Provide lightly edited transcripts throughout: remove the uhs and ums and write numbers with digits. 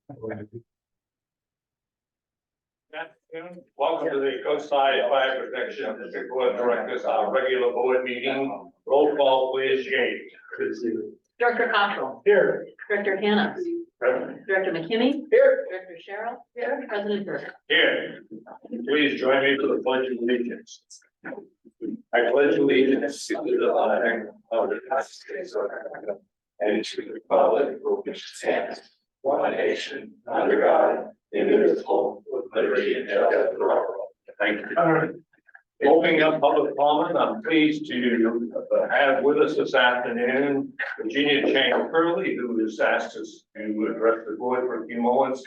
Welcome to the Coastside Fire Protection Board of Directors, our regular board meeting. Roll call, please, Jane. Director Cottrell. Here. Director Hannah. Present. Director McKinney. Here. Director Cheryl. Here. President Burke. Here. Please join me for the pledge of allegiance. I pledge allegiance to the flag of the United States of America and to the republic for which it stands, one nation, under God, indivisible, with liberty and justice for all. Thank you. Opening up public comment, I'm pleased to have with us this afternoon Virginia Chang Curley, who has asked us to address the board for a few moments.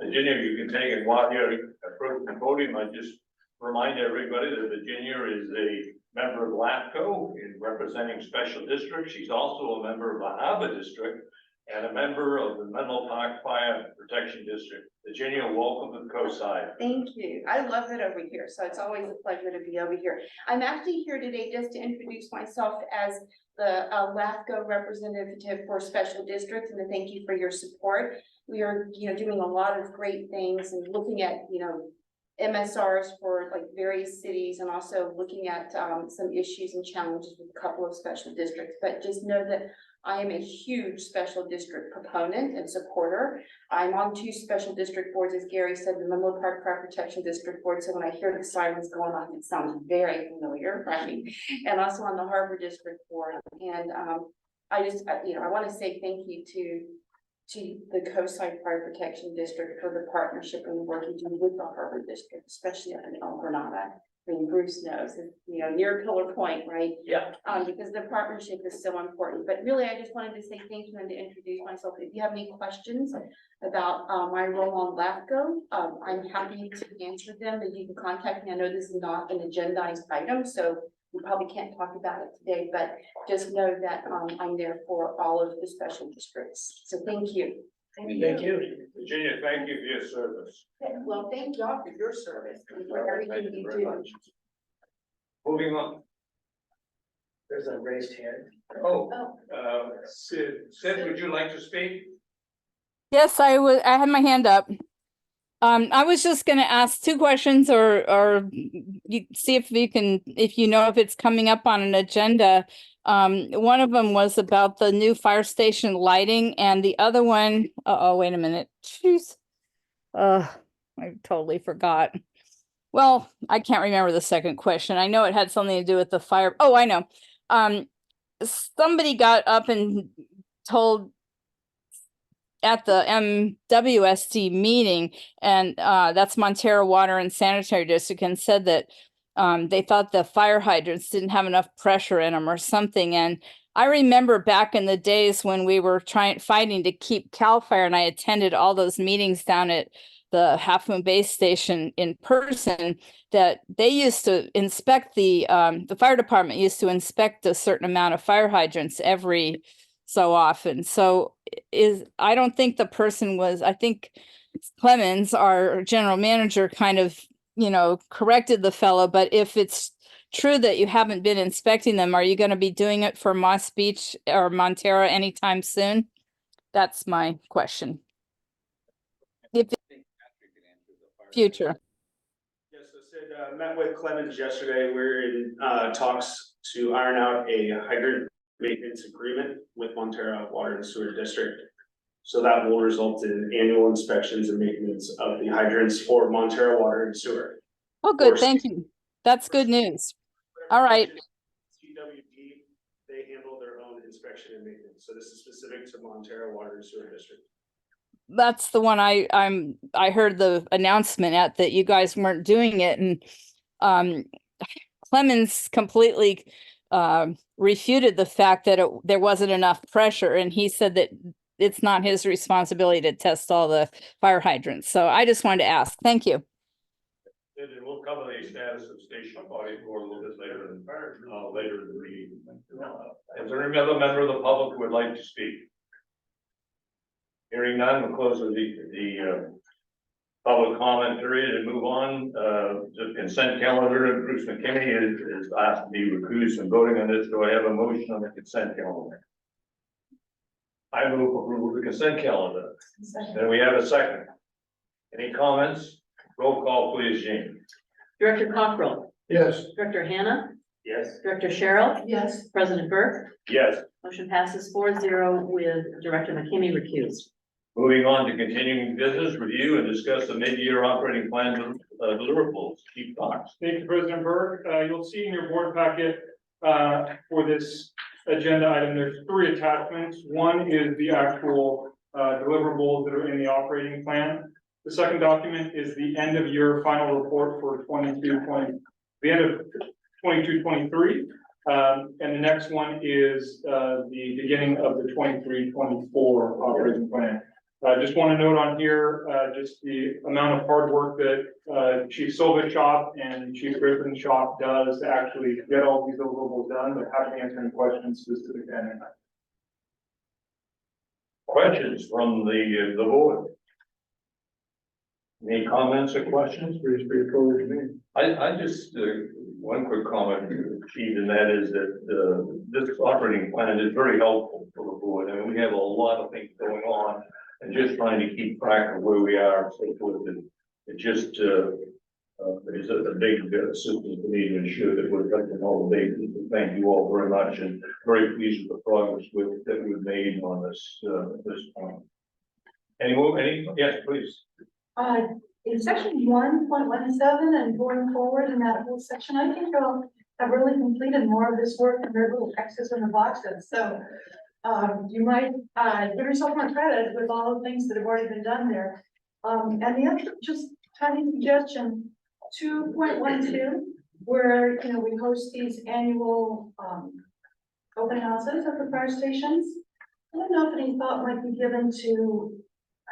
Virginia, you can take it while you're approaching the podium. I just remind everybody that Virginia is a member of LAFCO in representing special districts. She's also a member of the Harbor District and a member of the Menlo Park Fire Protection District. Virginia, welcome to the Coastside. Thank you. I love it over here, so it's always a pleasure to be over here. I'm actually here today just to introduce myself as the LAFCO representative for special districts, and to thank you for your support. We are, doing a lot of great things and looking at, MSRs for like various cities, and also looking at some issues and challenges with a couple of special districts. But just know that I am a huge special district proponent and supporter. I'm on 2 special district boards, as Gary said, the Menlo Park Fire Protection District Board. So when I hear the sirens going on, it sounds very familiar, right? And also on the Harbor District Board. And I want to say thank you to the Coastside Fire Protection District for the partnership and the work you do with the Harbor District, especially up in El Granada. I mean, Bruce knows, near Pillar Point, right? Yeah. Because the partnership is so important. But really, I just wanted to say thank you and to introduce myself. If you have any questions about my role on LAFCO, I'm happy to answer them. But you can contact me. I know this is not an agendized item, so we probably can't talk about it today, but just know that I'm there for all of the special districts. So thank you. Thank you. Virginia, thank you for your service. Well, thank y'all for your service and for everything you very do. much. Moving on. There's a raised hand. Sid, would you like to speak? Yes, I would. I had my hand up. I was just going to ask 2 questions, or you see if you know if it's coming up on an agenda. One of them was about the new fire station lighting, and the other one, wait a minute. Jeez. I totally forgot. Well, I can't remember the second question. I know it had something to do with the fire. Oh, I know. Somebody got up and told at the MWSD meeting, and that's Montero Water and Sanitary District, and said that they thought the fire hydrants didn't have enough pressure in them or something. And I remember back in the days when we were fighting to keep CAL FIRE, and I attended all those meetings down at the Half Moon Base Station in person, that they used to inspect the fire department used to inspect a certain amount of fire hydrants every so often. So I don't think the person was, I think Clemens, our general manager, kind of, corrected the fellow. But if it's true that you haven't been inspecting them, are you going to be doing it for Moss Beach or Montero anytime soon? That's my question. If future. Yes, I said, met with Clemens yesterday. We're in talks to iron out a hydrant maintenance agreement with Montero Water and Sewer District. So that will result in annual inspections and maintenance of the hydrants for Montero Water and Sewer. Oh, good. Thank you. That's good news. All right. CWD, they handle their own inspection and maintenance. So this is specific to Montero Water and Sewer District. That's the one I heard the announcement at, that you guys weren't doing it, and Clemens completely refuted the fact that there wasn't enough pressure, and he said that it's not his responsibility to test all the fire hydrants. So I just wanted to ask. Thank you. And we'll cover the status of Station 44 a little bit later in the meeting. Is there any other member of the public who would like to speak? Hearing none, we'll close the public comment period and move on to consent calendar. Bruce McKinney is asked to be recused from voting on this. Do I have a motion on the consent calendar? I move approval of the consent calendar. Then we have a second. Any comments? Roll call, please, Jean. Director Cockrell, Yes. Director Hannah, Yes. Director Cheryl, Yes. President Burke. Yes. Motion passes 4-0 with Director McKinney recused. Moving on to continuing business, review and discuss the mid-year operating plan deliverables. Chief Cox. Thank you, President Burke. You'll see in your board packet, for this agenda item, there's 3 attachments. One is the actual, deliverables that are in the operating plan. The second document is the end of year final report for the end of 22-23. And the next one is, the beginning of the 23-24 operating plan. I just want to note on here, just the amount of hard work that Chief Silva's shop and Chief Griffin's shop does to actually get all these deliverables done, but happy to answer any questions specific to any. Questions from the board? Any comments or questions? Pretty straightforward to me. I just, one quick comment, Chief, and that is that, this operating plan is very helpful for the board. I mean, we have a lot of things going on and just trying to keep track of where we are and so forth. And it just, is a big assistance to me to ensure that we're touching all the bases. Thank you all very much and very pleased with the progress that we've made on this point. Yes, please. In section 1.17 and going forward in that whole section, I think I'll have really completed more of this work and their little X's in the boxes. So you might give yourself more credit with all the things that have already been done there. And the other just tiny suggestion, 2.12, where we host these annual open houses at the fire stations. I don't know if any thought might be given to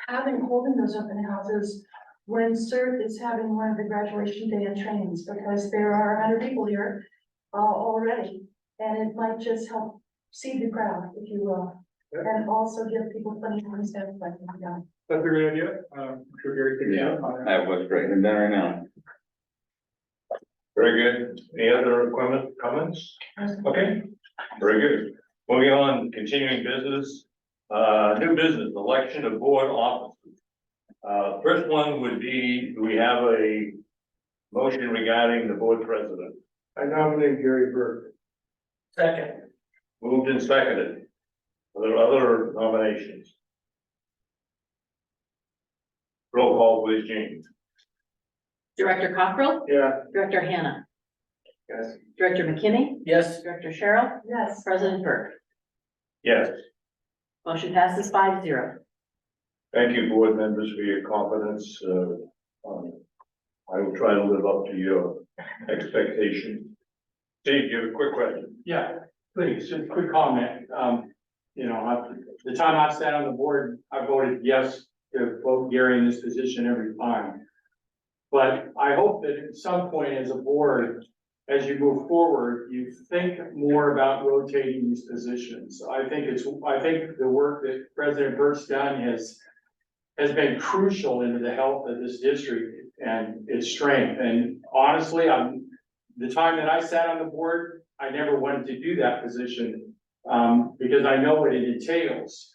holding those open houses when CERT is having one of the graduation day and trainings, because there are 100 people here already, and it might just help seed the crowd, if you will, and also give people plenty of time to stand by. That's a great idea. I'm sure Gary can. Yeah, that was great. And there right now. Very good. Any other comments? Okay, very good. Moving on, continuing business, new business, election of board officers. First one would be, do we have a motion regarding the board president? I nominate Gary Burke. Second. Moved and seconded. Are there other nominations? Roll call, please, James. Director Cockrell, Yeah. Director Hannah, Yes. Director McKinney, Yes. Director Cheryl, Yes. President Burke. Yes. Motion passes 5-0. Thank you, board members, for your confidence. I will try to live up to your expectations. Steve, you have a quick question? Yeah, please, just a quick comment. The time I've sat on the board, I voted yes to vote Gary in this position every time. But I hope that at some point as a board, as you move forward, you think more about rotating these positions. I think the work that President Burke's done has been crucial into the health of this district and its strength. And honestly, the time that I sat on the board, I never wanted to do that position, because I know what it entails.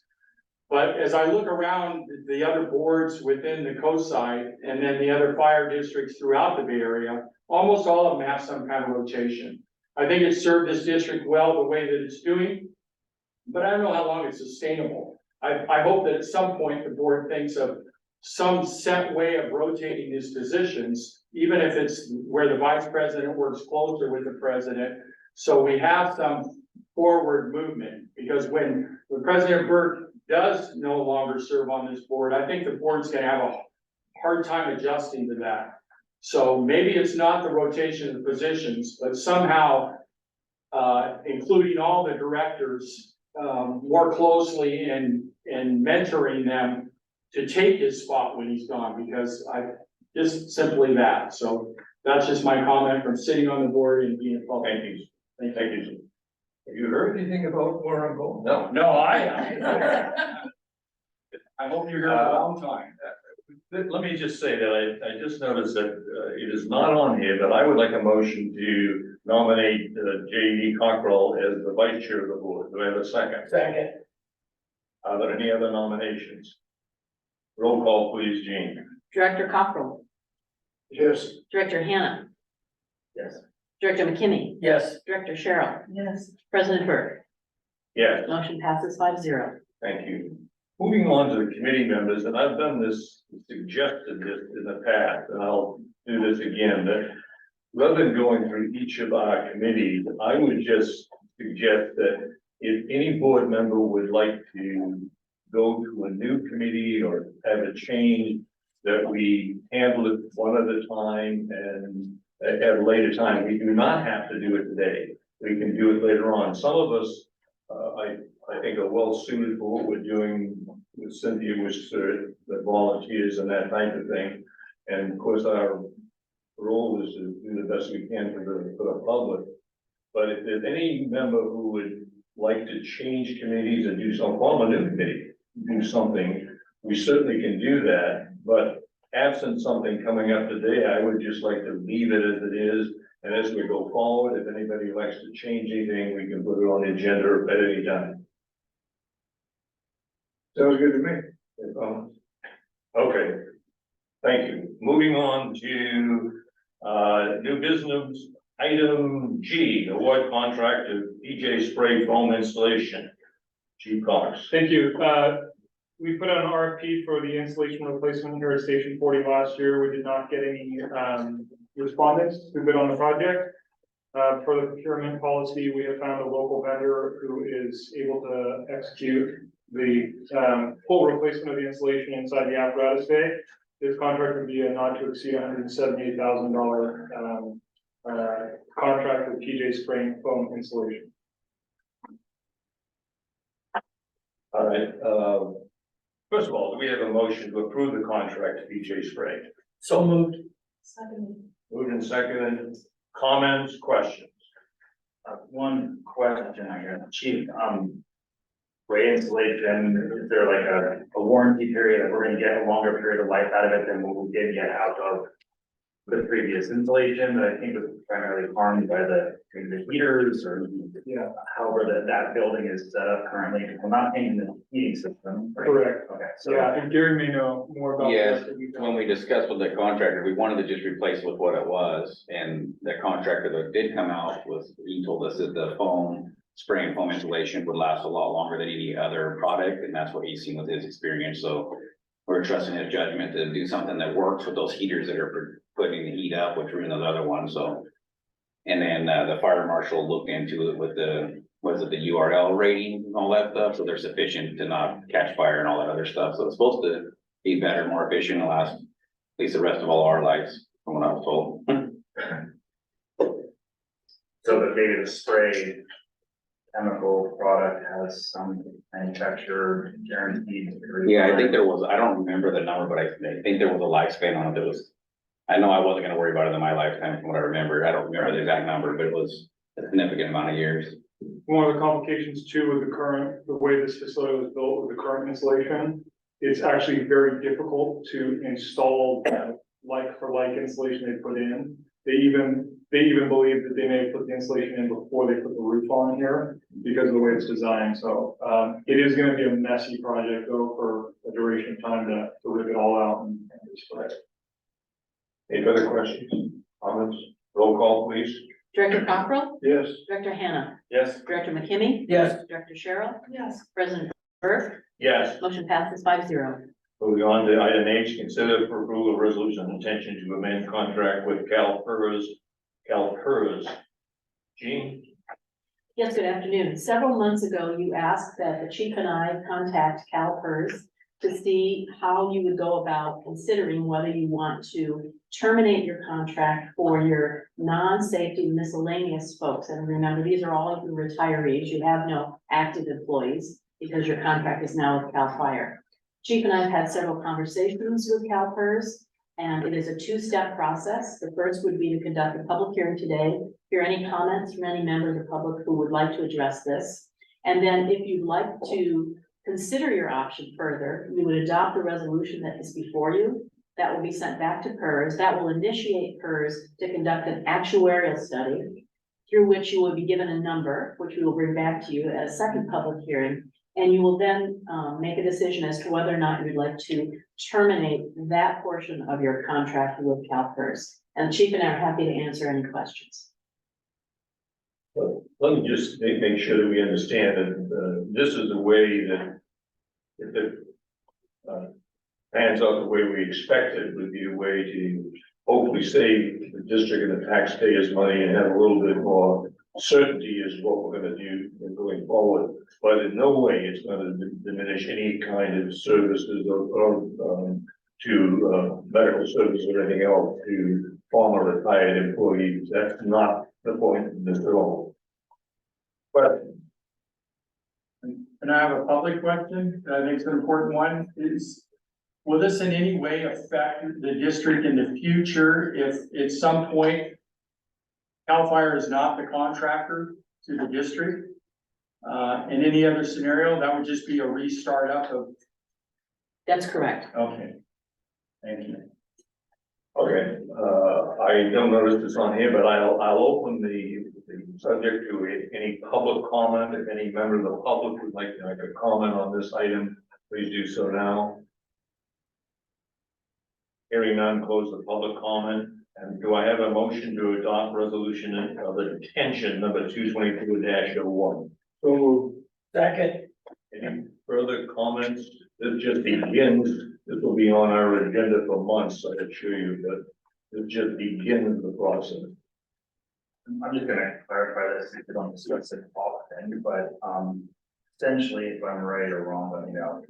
But as I look around the other boards within the coast side and then the other fire districts throughout the Bay Area, almost all of them have some kind of rotation. I think it's served this district well the way that it's doing, but I don't know how long it's sustainable. I hope that at some point the board thinks of some set way of rotating these positions, even if it's where the vice president works closer with the president. So we have some forward movement, because when President Burke does no longer serve on this board, I think the board's gonna have a hard time adjusting to that. So maybe it's not the rotation of positions, but somehow including all the directors more closely and mentoring them to take his spot when he's gone, because just simply that. So that's just my comment from sitting on the board and being involved. Thank you. Thank you. Have you heard anything about where I'm going? No. No, I hope you're here a long time. Let me just say that I just noticed that it is not on here, but I would like a motion to nominate J.E. Cockrell as the vice chair of the board. Do I have a second? Second. Are there any other nominations? Roll call, please, Jean. Director Cockrell, Yes. Director Hannah, Yes. Director McKinney, Yes. Director Cheryl, Yes. President Burke. Yes. Motion passes 5-0. Thank you. Moving on to the committee members, and I've done this, suggested this in the past, and I'll do this again, that rather than going through each of our committees, I would just suggest that if any board member would like to go to a new committee or have a change, that we handle it one at a time and at a later time. We do not have to do it today. We can do it later on. Some of us, I think are well suited for what we're doing with Cynthia, with the volunteers and that type of thing. And of course, our role is to do the best we can for the public. But if there's any member who would like to change committees and do some, form a new committee, do something, we certainly can do that. But absent something coming up today, I would just like to leave it as it is. And as we go forward, if anybody likes to change anything, we can put it on the agenda at any time. Sounds good to me. Okay, thank you. Moving on to, new business, item G, award contract to PJ Spray foam installation. G Cox. Thank you. We put out an RFP for the installation replacement here at Station 40 last year. We did not get any respondents who bid on the project. For the procurement policy, we have found a local vendor who is able to execute the full replacement of the installation inside the apparatus bay. This contract would be a not to exceed $178,000 contract with PJ Spray foam installation. All right, first of all, do we have a motion to approve the contract to PJ Spray? So moved. Second. Moved and seconded, comments, questions? One question I got, Chief, spray installation, is there like a warranty period, that we're gonna get a longer period of life out of it than what we did get out of the previous installation, that I think was primarily harmed by the heaters or however that building is set up currently, because we're not changing the heating system. Right? Correct. Okay, so. Yeah, and Gary may know more about Yes, that. when we discussed with the contractor, we wanted to just replace with what it was, and the contractor that did come out was, he told us that the foam, spray and foam insulation would last a lot longer than any other product, and that's what he's seen with his experience, so we're trusting his judgment to do something that works with those heaters that are putting the heat up, which are in those other ones, so. And then, the fire marshal looked into it with the, the URL rating and all that stuff, so they're sufficient to not catch fire and all that other stuff, so it's supposed to be better, more efficient, and last at least the rest of all our lives, from what I was told. So that maybe the spray chemical product has some manufacturer guaranteed. Yeah, I think there was, I don't remember the number, but I think there was a lifespan on it that was, I know I wasn't gonna worry about it in my lifetime from what I remember. I don't remember the exact number, but it was a significant amount of years. One of the complications too with the way this facility was built with the current installation, it's actually very difficult to install like for like installation they put in. They even believe that they may have put the installation in before they put the roof on here because of the way it's designed. So it is gonna be a messy project though for a duration of time to rip it all out and display it. Any further questions, comments? Roll call, please. Director Cockrell, Yes. Director Hannah, Yes. Director McKinney. Yes. Director Cheryl, Yes. President Burke. Yes. Motion passes 5-0. Moving on to item H, consider for approval of resolution of intention to amend contract with CalPERS. Jean? Yes, good afternoon. Several months ago, you asked that the chief and I contact CalPERS to see how you would go about considering whether you want to terminate your contract for your non-safety miscellaneous folks. And remember, these are all your retirees. You have no active employees because your contract is now with CAL FIRE. Chief and I have had several conversations with CalPERS, and it is a two-step process. The first would be to conduct a public hearing today, hear any comments from any member of the public who would like to address this. And then if you'd like to consider your option further, you would adopt the resolution that is before you. That will be sent back to PERS. That will initiate PERS to conduct an actuarial study through which you will be given a number, which we will bring back to you at a second public hearing. And you will then, make a decision as to whether or not you'd like to terminate that portion of your contract with CalPERS. And the chief and I are happy to answer any questions. Well, let me just make sure that we understand that, this is the way that if it, pans out the way we expected, would be a way to hopefully save the district and the taxpayers money and have a little bit more certainty as what we're gonna do going forward. But in no way it's gonna diminish any kind of services or to medical services or anything else to former retired employees. That's not the point of this at all. But And I have a public question that I think is an important one, is, will this in any way affect the district in the future if at some point CAL FIRE is not the contractor to the district? In any other scenario, that would just be a restart up of, That's correct. okay. Thank you. okay, I don't notice this on here, but I'll open the subject to any public comment. If any member of the public would like to make a comment on this item, please do so now. Hearing none, close the public comment. And do I have a motion to adopt resolution of the detention number 222-01? So moved. Second. Any further comments? This just begins, this will be on our agenda for months, I assure you, but this just begins the process. I'm just gonna clarify this, if you don't discuss it often, but, essentially, if I'm right or wrong, let me know.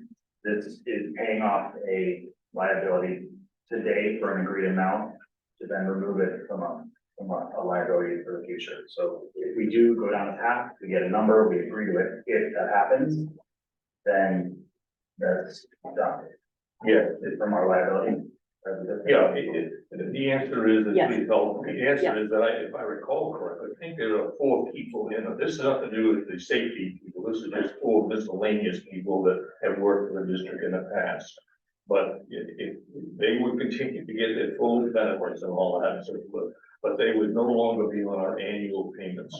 This is paying off a liability today for an agreed amount to then remove it from a liability for the future. So if we do go down a path, we get a number, we agree to it, if that happens, then that's done. Yeah, It's from our liability. yeah, the answer is, Yes. please help. The answer is that if I recall correctly, I think there are 4 people in it. This has nothing to do with the safety people. This is just 4 miscellaneous people that have worked for the district in the past. But if they would continue to get their full benefits and all that, so, but they would no longer be on our annual payments.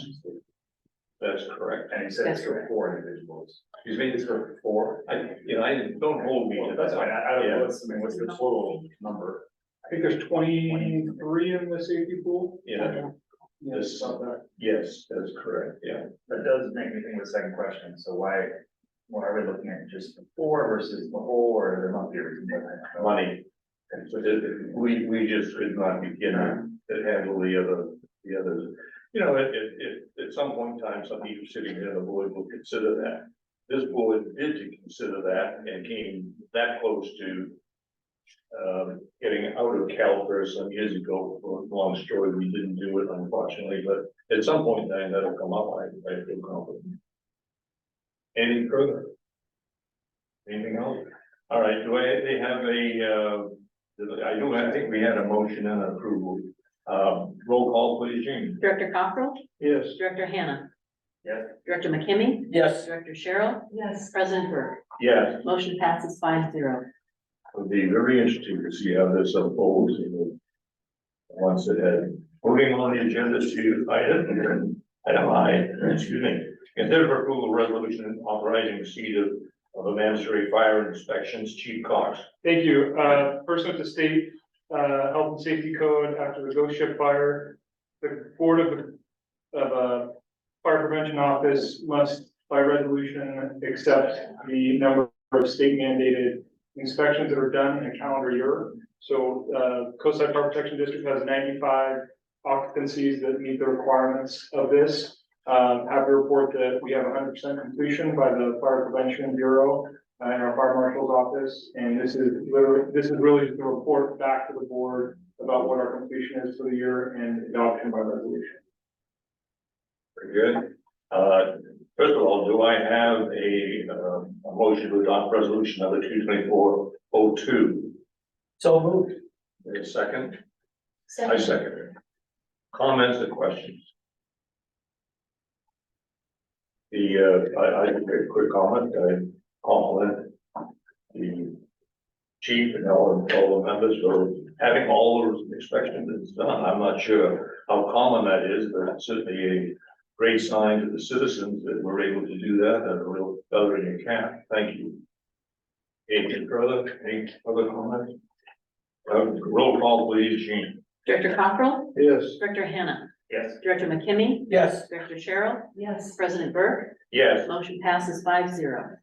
That's correct. And he said it's That's for correct. 4 individuals. Excuse me, it's for 4. Don't hold me to That's that. fine, I don't Yeah. know, what's the total number? I think there's 23 in the safety pool. Yeah, Yes, about that. yes, that's correct, yeah. That does make me think of the second question, so why are we looking at just the 4 versus the whole, or there must be a reason for that? Money. And so we just could not begin to handle the others. You know, at some point in time, some people sitting here on the board will consider that. This board did consider that and came that close to getting out of CalPERS some years ago. For a long story, we didn't do it unfortunately, but at some point in time that'll come up, I feel confident. Any further? Anything else? All right, they have I think we had a motion and approval. Roll call, please, Jean. Director Cockrell, Yes. Director Hannah, Yes, Director McKimmy, Yes. Director Cheryl, Yes. President Burke. Yes. Motion passes 5-0. It'll be very interesting to see how this unfolds in the months ahead. Moving on the agenda to item I, excuse me. Consider for approval resolution authorizing receipt of a mandatory fire inspections. Chief Cox. Thank you. Pursuant to state health and safety code, after the Ghost Ship fire, the board of fire prevention office must by resolution accept the number of state mandated inspections that are done in a calendar year. So Coastside Fire Protection District has 95 occupancies that meet the requirements of this. Happy to report that we have 100% completion by the Fire Prevention Bureau in our fire marshal's office. And this is really just a report back to the board about what our completion is for the year and adoption by resolution. Very good. First of all, do I have a motion to adopt resolution number 224-02? So moved. Wait a second. I second it. Comments or questions? I a quick comment. I compliment the chief and all the members for having all those inspections done. I'm not sure how common that is, but it's certainly a great sign to the citizens that we're able to do that, and a real feather in your cap. Thank you. Any further comments? Roll call, please, Gene. Director Cockrell, Yes. Director Hannah, Yes. Director McKimmy, Yes. Director Cheryl, Yes. President Burke, Yes. motion passes 5-0.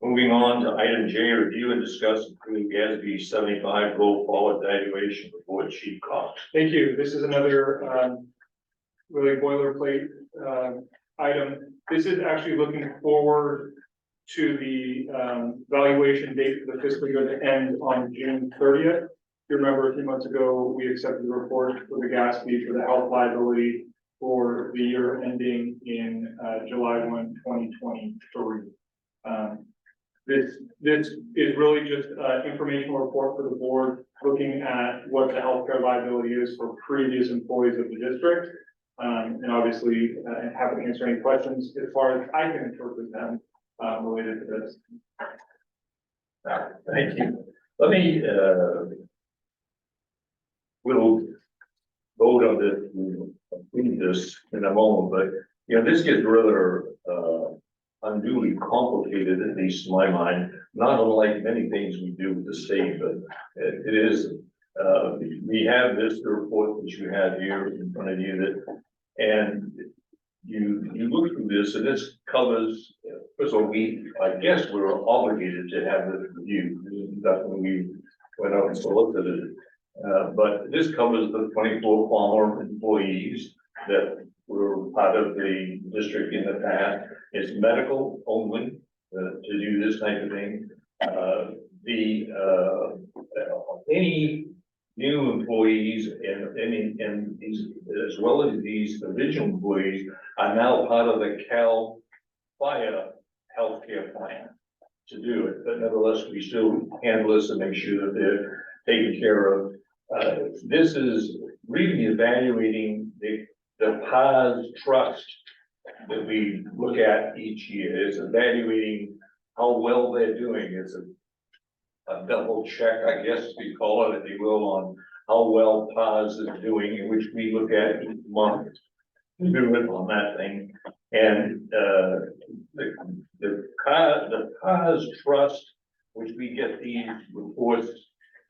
Moving on to item J, review and discuss approving GASB 75 roll forward valuation of board chief costs. Thank you. This is another, really boilerplate, item. This is actually looking forward to the, valuation date for the fiscal year to end on June 30th. You remember a few months ago, we accepted the report for the GASB for the health liability for the year ending in, July 1, 2023. This is really just an informational report for the board, looking at what the healthcare liability is for previous employees of the district. And obviously, happy to answer any questions as far as I can interpret them, related to this. Thank you. Let me, we'll vote on this, we'll approve this in a moment, but, you know, this gets rather, unduly complicated, at least in my mind, not unlike many things we do with the state, but it is, we have this report that you have here in front of you that, and you look through this, and this covers, first of all, I guess we're obligated to have this review. That's when we went out and solicited it. But this covers the 24 former employees that were part of the district in the past. It's medical only, to do this type of thing. Any new employees and these, as well as these original employees, are now part of the Cal Fire healthcare plan to do it. But nevertheless, we still handle this and make sure that they're taken care of. This is really evaluating the PAS trust that we look at each year. It's evaluating how well they're doing. It's a double check, I guess we call it, if you will, on how well PAS is doing, in which we look at each month. Do it on that thing. And the PAS trust, which we get these reports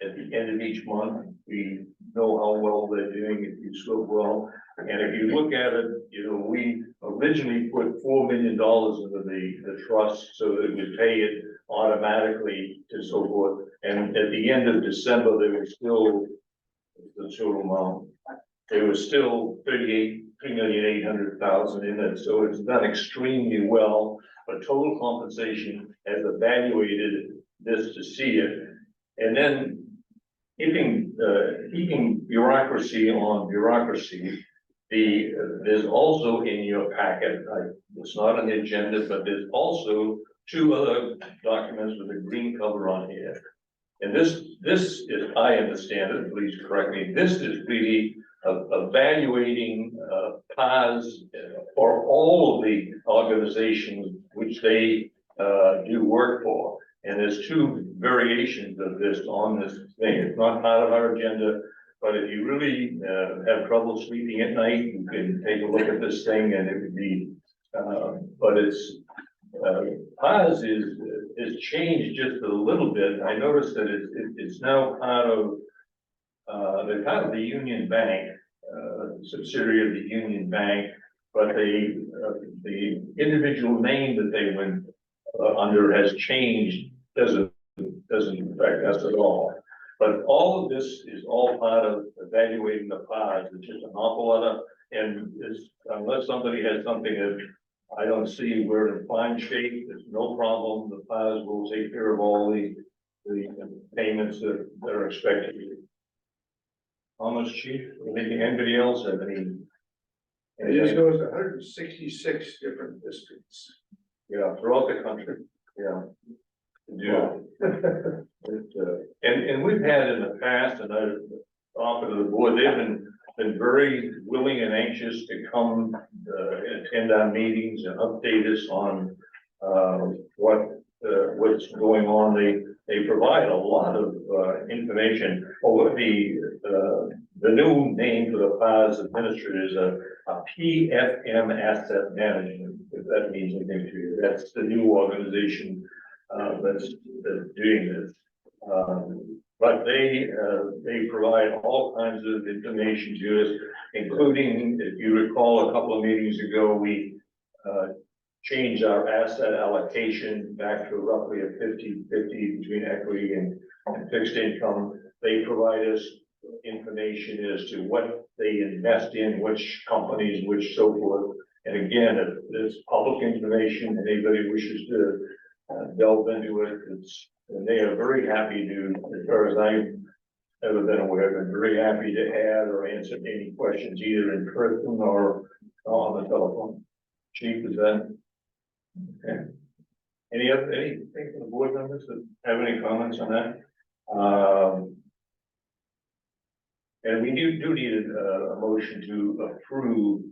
at the end of each month, we know how well they're doing, if you score well. And if you look at it, you know, we originally put $4 million into the trust so that it would pay it automatically and so forth. And at the end of December, there was still the total amount. There was still $3,800,000 in it. So it's done extremely well. But total compensation has evaluated this to see it. And then keeping bureaucracy on bureaucracy. There's also in your packet, it's not on the agenda, but there's also 2 other documents with a green cover on here. And this is, I understand it, please correct me, this is really evaluating PAS for all of the organizations which they do work for. And there's 2 variations of this on this thing. It's not part of our agenda, but if you really have trouble sleeping at night, you can take a look at this thing and it would be, but it's, PAS is changed just a little bit. I noticed that it's now part of, they're part of the Union Bank, subsidiary of the Union Bank, but the individual name that they went under has changed, doesn't affect us at all. But all of this is all part of evaluating the PAS. It's just an awful lot of, and unless somebody has something that I don't see, we're in fine shape, there's no problem. The PAS will take care of all the payments that are expected. How much, Chief? Anybody else have any? It just goes to 166 different districts. Yeah, throughout the country, yeah. Yeah. And we've had in the past, and I offered to the board, they've been very willing and anxious to come attend our meetings and update us on what's going on. They provide a lot of information. Or the the new name for the PAS administrator is a PFM Asset Management, if that means anything to you. That's the new organization, that's doing this. But they provide all kinds of information to us, including, if you recall, a couple of meetings ago, we changed our asset allocation back to roughly a 50-50 between equity and fixed income. They provide us information as to what they invest in, which companies, which so forth. And again, it's public information, anybody wishes to delve into it, and they are very happy to, as far as I've ever been aware, they're very happy to add or answer any questions either in person or on the telephone. Chief, is that? Okay. Anything from the board members that have any comments on that? And we do need a motion to approve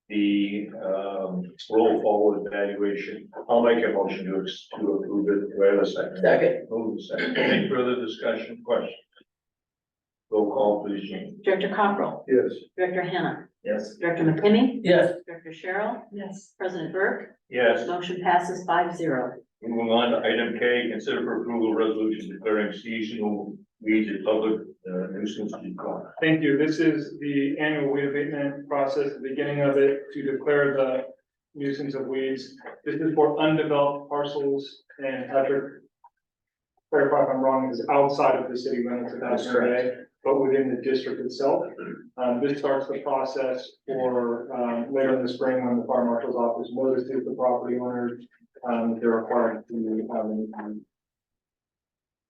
the roll forward evaluation. I'll make a motion to approve it. Do I have a second? Second. Move a second. Any further discussion, questions? Roll call, please, Jean. Director Cockrell, Yes. Director Hannah, Yes. Director McKinney, Yes. Director Cheryl, Yes. President Burke, Yes. motion passes 5-0. Moving on to item K, consider for approval resolution declaring seasonal weeds a public nuisance. Thank you. This is the annual weed abatement process, the beginning of it, to declare the nuisance of weeds. This is for undeveloped parcels, and Patrick, clarify if I'm wrong, is outside of the city limits of That's Pasco Bay, but within the district itself. This starts the process for, later in the spring, when the fire marshal's office notices the property owners, they're required to,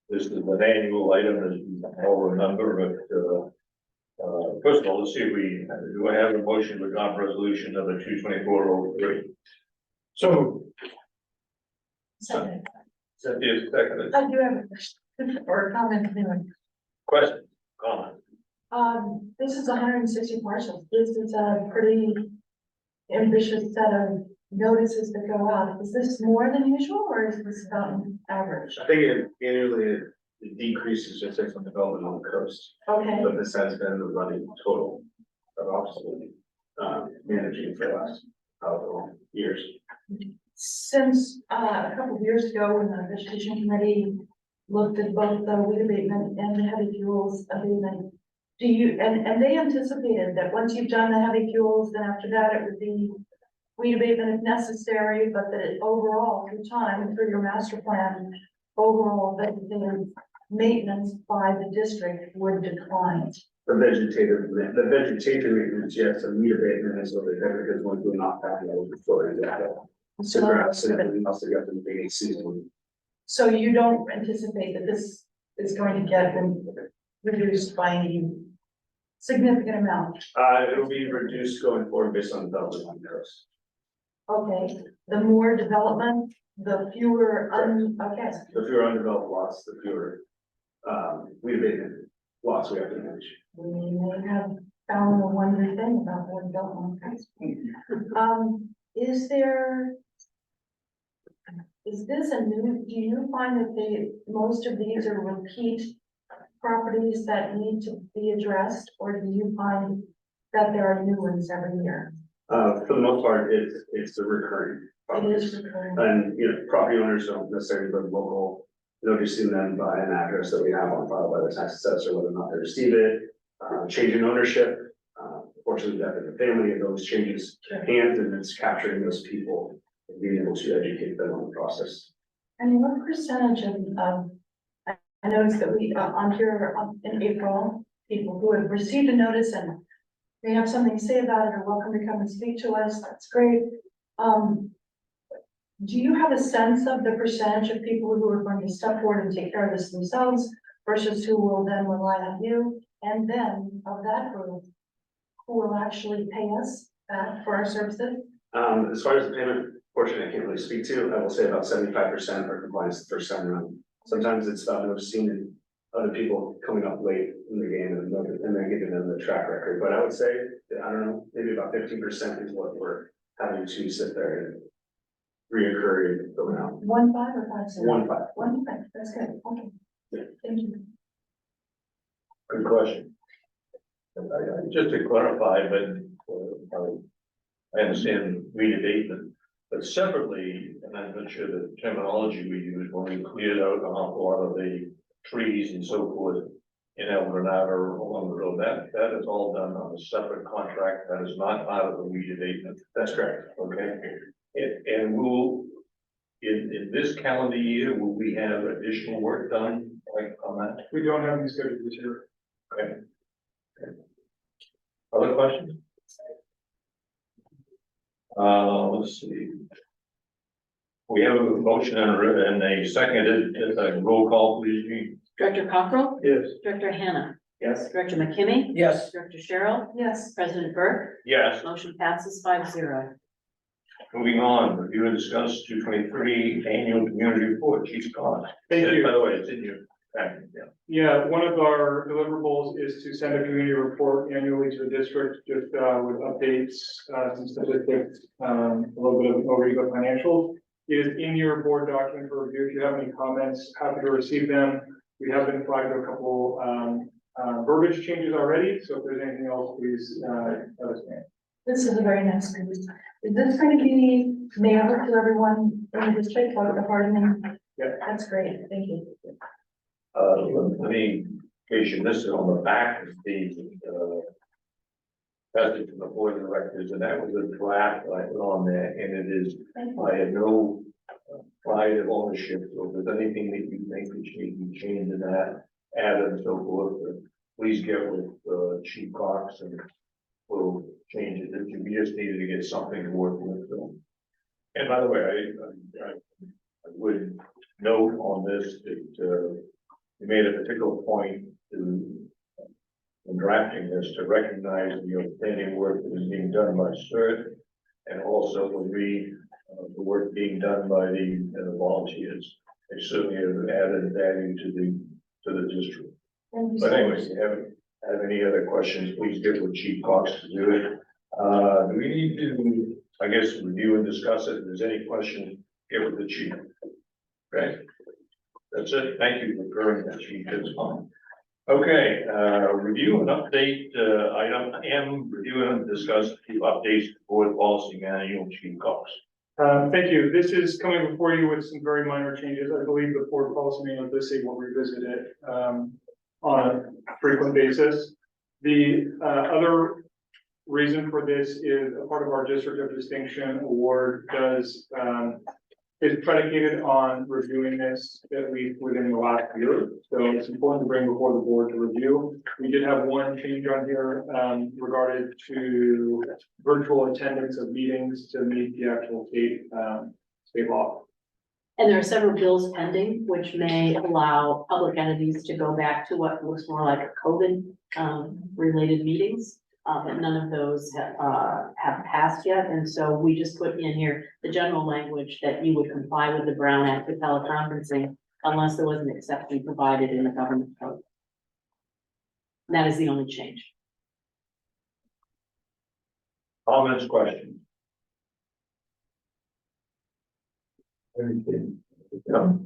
This is an annual item, as you all remember, but first of all, let's see if do I have a motion to adopt resolution number 22403? So, Second. Cynthia, second. I do have a question or a comment. Anyway. Question, comment? This is 160 parcels. This is a pretty ambitious set of notices that go out. Is this more than usual or is this about average? I think annually it decreases just from development on the coast, Okay, but this has been the running total of obviously managing for the last years. since a couple of years ago, when the vegetation committee looked at both the weed abatement and the heavy fuels abatement, do you, and they anticipated that once you've done the heavy fuels, then after that it would be weed abatement if necessary, but that it overall through time, through your master plan, overall vegetative maintenance by the district would decline. The vegetative maintenance, yes, and weed abatement is what they did, because once we knock that, it was before it got the grass and everything else that got the beginning season. So you don't anticipate that this is going to get reduced by any significant amount? It'll be reduced going forward based on development on the coast. Okay, the more development, the fewer, okay, The fewer undeveloped lots, the fewer weed abatement lots we have to manage. we may have found the wonderful thing about the development. Is this a new, do you find that most of these are repeat properties that need to be addressed, or do you find that there are new ones every year? For the most part, it's the recurring. It is recurring. And, property owners don't necessarily live local, noticing them by an address that we have on file by the tax assessor, whether or not they receive it, change in ownership. Fortunately, death of the family, of those changes hands, and it's capturing those people and being able to educate them on the process. And what percentage of, I noticed that we, on here in April, people who have received a notice and they have something to say about it are welcome to come and speak to us, that's great. Do you have a sense of the percentage of people who are going to step forward and take care of this themselves versus who will then rely on you? And then of that group, who will actually pay us back for our services? As far as the payment portion, I can't really speak to. I will say about 75% are compliance the first time around. Sometimes it's about noticing and other people coming up late in the game and then giving them the track record. But I would say, I don't know, maybe about 15% is what we're having to sit there and reoccurring go around. 1.5 or 5.0? 1.5. 1.5, that's good, okay. Yeah. Thank you. Good question. Just to clarify, I understand weed abatement, but separately, and I'm not sure the terminology we use when we cleared out an awful lot of the trees and so forth in El Granada or along the road, that is all done on a separate contract, that is not part of the weed abatement. That's correct. Okay, and will, in this calendar year, will we have additional work done like on that? We don't have any scheduled this year. Okay. Other questions? Let's see. We have a motion and a seconded, roll call, please, Gene. Director Cockrell? Yes. Director Hannah? Yes. Director McKimmy? Yes. Director Cheryl? Yes. President Burke? Yes, Motion passes 5-0. moving on, review and discuss 223 annual community report, Chief Scott. Thank you. By the way, it's in your packet, yeah. Yeah, one of our deliverables is to send a community report annually to the district, just with updates, some statistics, a little bit of overview of financials. It is in your board document for review. If you have any comments, happy to receive them. We have been flagged a couple verbiage changes already, so if there's anything else, please let us know. This is a very nice group. Is this going to be mailed to everyone in the district, like the hardening? Yeah. That's great, thank you. Let me, in case you missed it, on the back of the, passage from the board of directors, and that was a draft I put on there, and it is, I had no pride of ownership, so if there's anything that you think that should be changed in that, added and so forth, please get with, Chief Cox, and we'll change it, if you just needed to get something to work with, so. And by the way, I would note on this that, you made a particular point to, in drafting this, to recognize the outstanding work that is being done by CERT, and also to read the work being done by the volunteers. They certainly have added value to the district. Thank you But so anyways, much. if you have any other questions, please get with Chief Cox to do it. Do we need to, I guess, review and discuss it? If there's any question, get with the chief. Okay. That's it. Thank you for referring that chief. That's fine. Okay, review and update, item M, review and discuss a few updates to board policy manual, Chief Cox. Thank you. This is coming before you with some very minor changes. I believe the board policy manual does say we'll revisit it on a frequent basis. The other reason for this is a part of our District of Distinction award is predicated on reviewing this at least within the last year. So it's important to bring before the board to review. We did have one change on here regarding to virtual attendance of meetings to meet the actual state law. And there are several bills pending, which may allow public entities to go back to what looks more like a COVID related meetings. But none of those have passed yet, and so we just put in here the general language that you would comply with the Brown Act for teleconferencing unless there was an exception provided in the government code. And that is the only change. Comments, questions? Anything? No?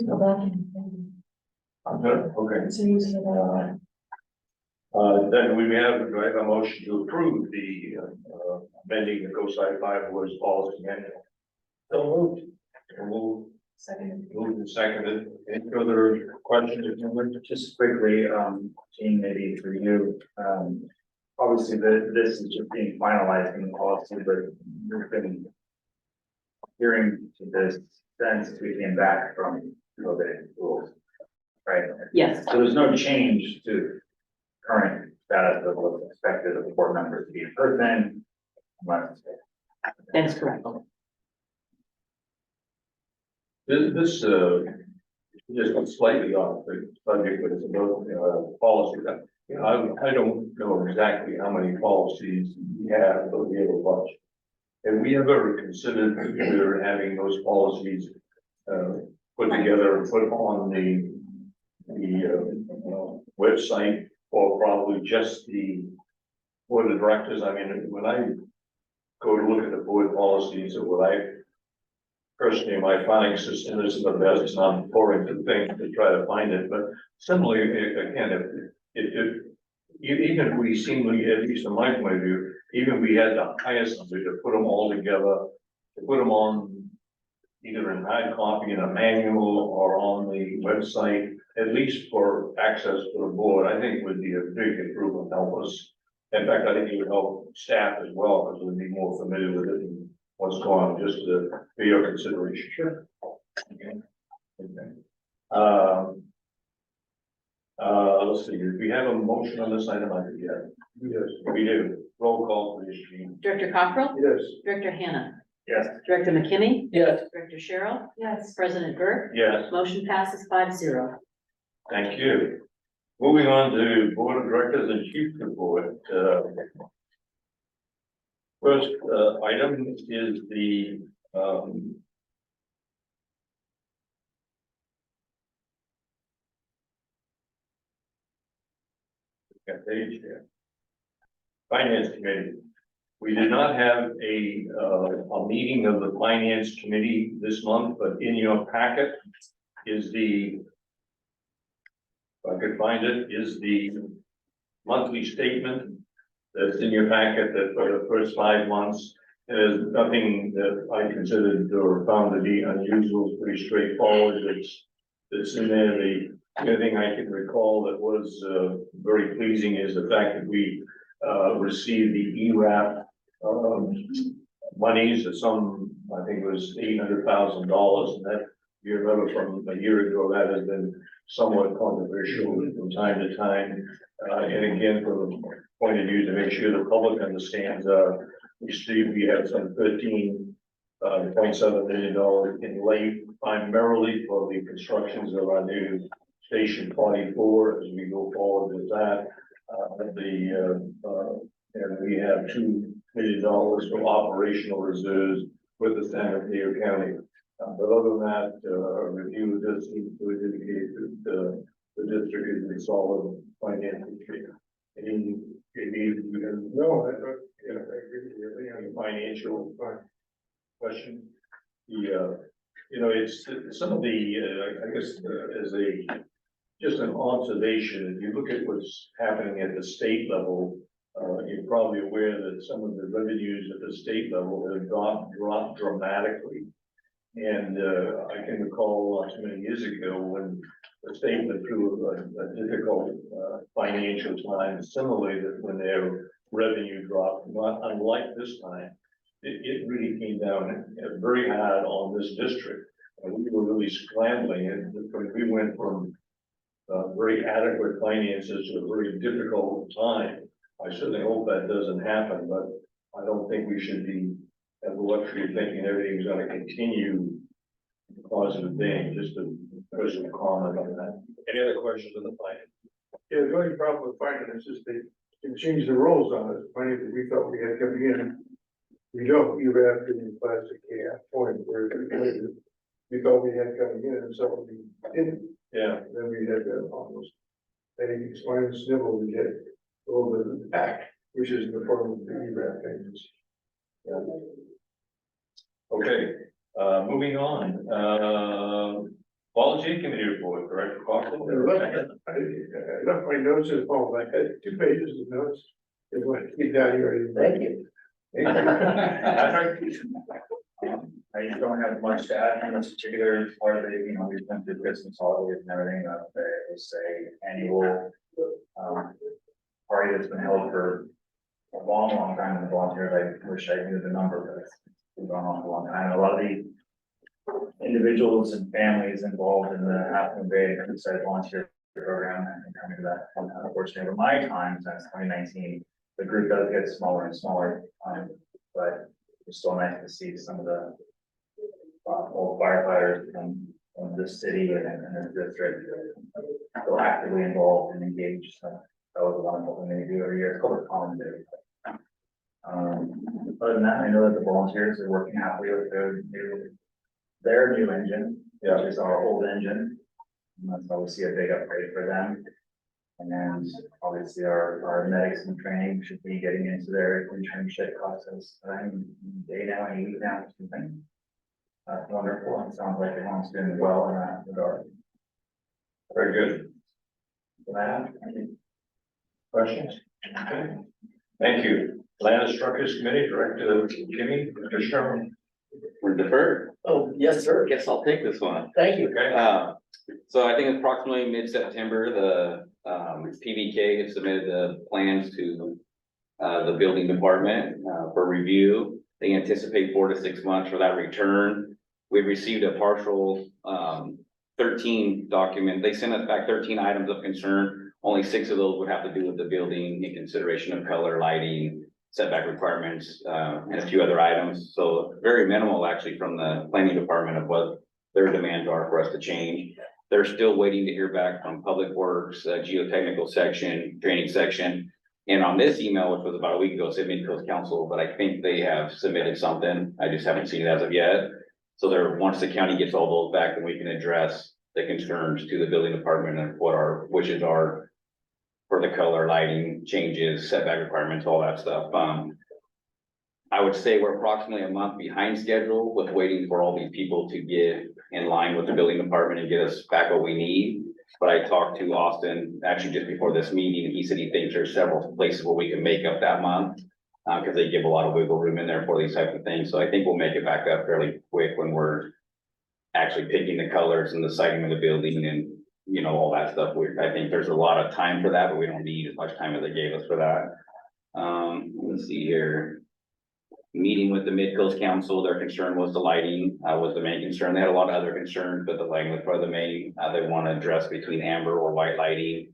Go back and. I'm good, okay. So you said that. Then we have, do I have a motion to approve the, amending the COSI 5 words policy manual? So moved. So moved, Second. moved and seconded. Any further questions or comments? Just quickly, Gene, maybe for you, obviously this is just being finalized in the policy, but you've been hearing to this since we came back from COVID rules, right? Yes, So there's no change to current status of what's expected of the board members to be in person, unless. that is correct. This just slightly off the subject, but it's about, policy that, you know, I don't know exactly how many policies we have, but we have a bunch. Have we ever considered having those policies, put together and put on the website, or probably just the board of directors? I mean, when I go to look at the board policies, or what I personally, my filing system isn't the best, and I'm pouring through things to try to find it, but similarly, again, if even if we seem, at least in my point of view, even if we had to hire somebody to put them all together, to put them on either in hard copy in a manual or on the website, at least for access to the board, I think would be a big improvement, help us. In fact, I think it would help staff as well, because we'd be more familiar with it and what's going on, just to be your consideration. Sure. Okay. Let's see, do we have a motion on this item? I forget. Yes, we do. Roll call, please, Jean. Director Cockrell? Yes. Director Hannah? Yes. Director McKinney? Yes. Director Cheryl? Yes. President Burke? Yes. Motion passes 5-0. Thank you. Moving on to Board of Directors and Chief Report. First, item is the, page here. Finance Committee. We did not have a meeting of the Finance Committee this month, but in your packet is the, if I could find it, is the monthly statement that's in your packet that for the first 5 months. There's nothing that I considered or found to be unusual, it's pretty straightforward, it's in there. The only thing I can recall that was very pleasing is the fact that we received the ERAP monies of some, I think it was $800,000, and that you remember from a year ago, that has been somewhat controversial from time to time. And again, from the point of view to make sure the public understands, we have some $13.7 million in late, primarily for the constructions of our new Station 44 as we go forward with that. And we have $2 million for operational reserves with the San Mateo County. But other than that, review does seem to indicate that the district is in solid financial shape. Any, no, I agree. Any financial question? The, it's some of the, I guess, as just an observation, if you look at what's happening at the state level, you're probably aware that some of the revenues at the state level have dropped dramatically. And I can recall not too many years ago when the state went through a difficult financial time, similarly that when their revenue dropped, not unlike this time, it really came down very hard on this district. And we were really scrambling, and we went from very adequate finances to a very difficult time. I certainly hope that doesn't happen, but I don't think we should be at the luxury of thinking everything's gonna continue in a positive vein. Just a personal comment on that. Any other questions on the finance? Yeah, the only problem with finance is they can change the rules on it. Money that we thought we had coming in, we don't, even after the plastic can point where we thought we had coming in, and so we didn't. Yeah. Then we had that almost, and explain the snibble to get a little bit of the back, which is in the form of the ERAP payments. Yeah. Okay, moving on, Volunteer Committee report, Director Cockrell. I left my notes at home, I had 2 pages of notes. They want to keep down here. Thank you. I don't have much to add in this particular part of it, we've been through Christmas holidays and everything, it was a annual party that's been held for a long time in the volunteers. I wish I knew the number, but it's been going on for a long time. A lot of the individuals and families involved in the Half Moon Bay Creekside Volunteer Program and coming to that, unfortunately, over my time since 2019, the group does get smaller and smaller, but it's still nice to see some of the old firefighters from this city and this district still actively involved and engaged. So that was a wonderful thing they do every year. It's called a common day. Other than that, I know that the volunteers are working happily with their new engine, which is our old engine. And that's why we see a big upgrade for them. And then obviously our medics in training should be getting into their internship process. Day now, 8 weeks now, or something. That's wonderful. It sounds like everyone's doing well in that regard. Very good. Questions? Okay. Thank you. Land and Structures Committee, Director Kimmy, Mr. Sherman. We're deferred. Oh, yes, sir. Guess I'll take this one. Thank you. Okay. So I think approximately mid-September, the PVK has submitted the plans to the building department for review. They anticipate 4 to 6 months for that return. We've received a partial 13 document. They sent us back 13 items of concern. Only 6 of those would have to do with the building in consideration of color, lighting, setback requirements, and a few other items. So very minimal actually from the planning department of what their demands are for us to change. They're still waiting to hear back from Public Works, geotechnical section, drainage section. And on this email, which was about a week ago, said Mid-Coast Council, but I think they have submitted something. I just haven't seen it as of yet. So there, once the county gets all those back, then we can address the concerns to the building department and what our wishes are for the color, lighting, changes, setback requirements, all that stuff. I would say we're approximately a month behind schedule with waiting for all these people to get in line with the building department and get us back what we need. But I talked to Austin actually just before this meeting, and he said he thinks there's several places where we can make up that month. Because they give a lot of wiggle room in there for these types of things. So I think we'll make it back up fairly quick when we're actually picking the colors and the siding of the building and, you know, all that stuff. I think there's a lot of time for that, but we don't need as much time as they gave us for that. Let me see here. Meeting with the Mid-Coast Council, their concern was the lighting, was the main concern. They had a lot of other concerns, but the lighting was probably the main, they want to address between amber or white lighting.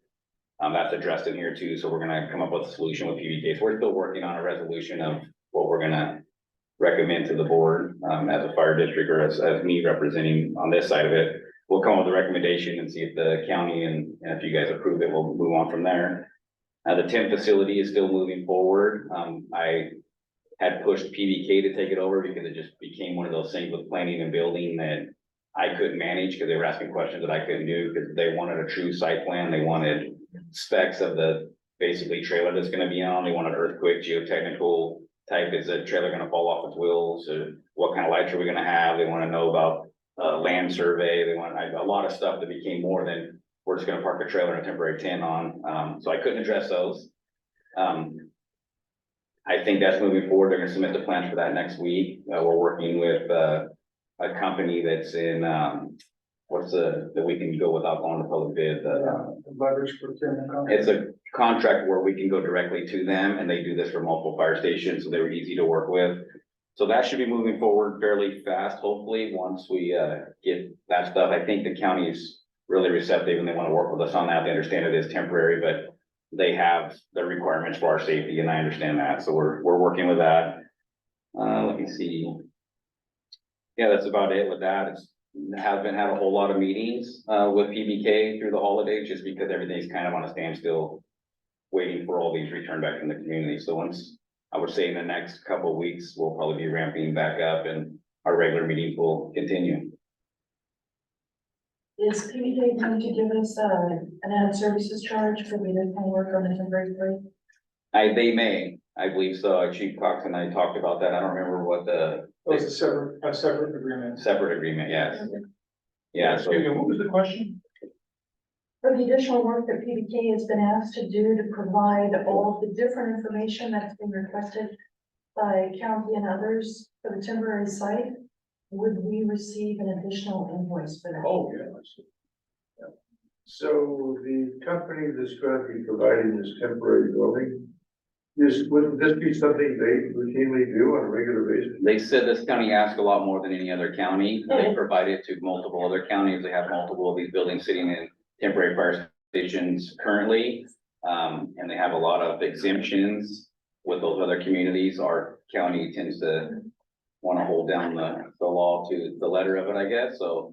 That's addressed in here too, so we're gonna come up with a solution with PVK. So we're still working on a resolution of what we're gonna recommend to the board, as a fire district or as me representing on this side of it. We'll come up with a recommendation and see if the county and if you guys approve it, we'll move on from there. The 10th facility is still moving forward. I had pushed PVK to take it over because it just became one of those things with planning and building that I couldn't manage because they were asking questions that I couldn't do because they wanted a true site plan. They wanted specs of the basically trailer that's gonna be on. They wanted earthquake, geotechnical type. Is the trailer gonna fall off its wheels? Or what kind of lights are we gonna have? They wanna know about land survey. They want a lot of stuff that became more than we're just gonna park a trailer and a temporary tent on. So I couldn't address those. I think that's moving forward. They're gonna submit the plans for that next week. We're working with a company that's in that we can go without going to public bid. Leverage procurement. It's a contract where we can go directly to them and they do this for multiple fire stations, so they were easy to work with. So that should be moving forward fairly fast, hopefully, once we get that stuff. I think the county is really receptive and they want to work with us on that. They understand it is temporary, but they have the requirements for our safety and I understand that. So we're working with that. Let me see. Yeah, that's about it with that. Haven't had a whole lot of meetings with PVK through the holidays just because everything's kind of on a standstill, waiting for all these return back from the community. So once, I would say in the next couple of weeks, we'll probably be ramping back up and our regular meetings will continue. Is PVK going to give us an added services charge for the additional work on the temporary plate? They may, I believe so. Chief Cox and I talked about that. I don't remember what the It was a separate agreement. separate agreement, yes. Yeah, so Excuse me, what was the question? For the additional work that PVK has been asked to do to provide all of the different information that's been requested by county and others for the temporary site, would we receive an additional invoice for that? Oh, yeah, I see. So the company that's going to be providing this temporary building, wouldn't this be something they routinely do on a regular basis? they said this county asks a lot more than any other county. They provide it to multiple other counties. They have multiple of these buildings sitting in temporary fire stations currently. And they have a lot of exemptions with those other communities. Our county tends to want to hold down the law to the letter of it, I guess. So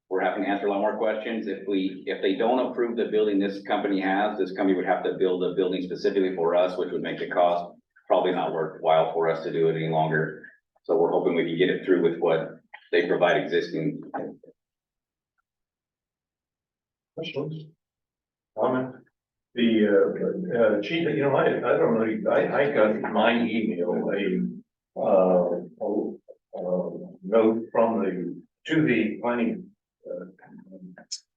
we're having to answer a lot more questions. If they don't approve the building this company has, this company would have to build a building specifically for us, which would make the cost probably not worthwhile for us to do it any longer. So we're hoping we can get it through with what they provide existing. Questions? Comment? The chief, you know, I don't know, I got my email, a note from to the planning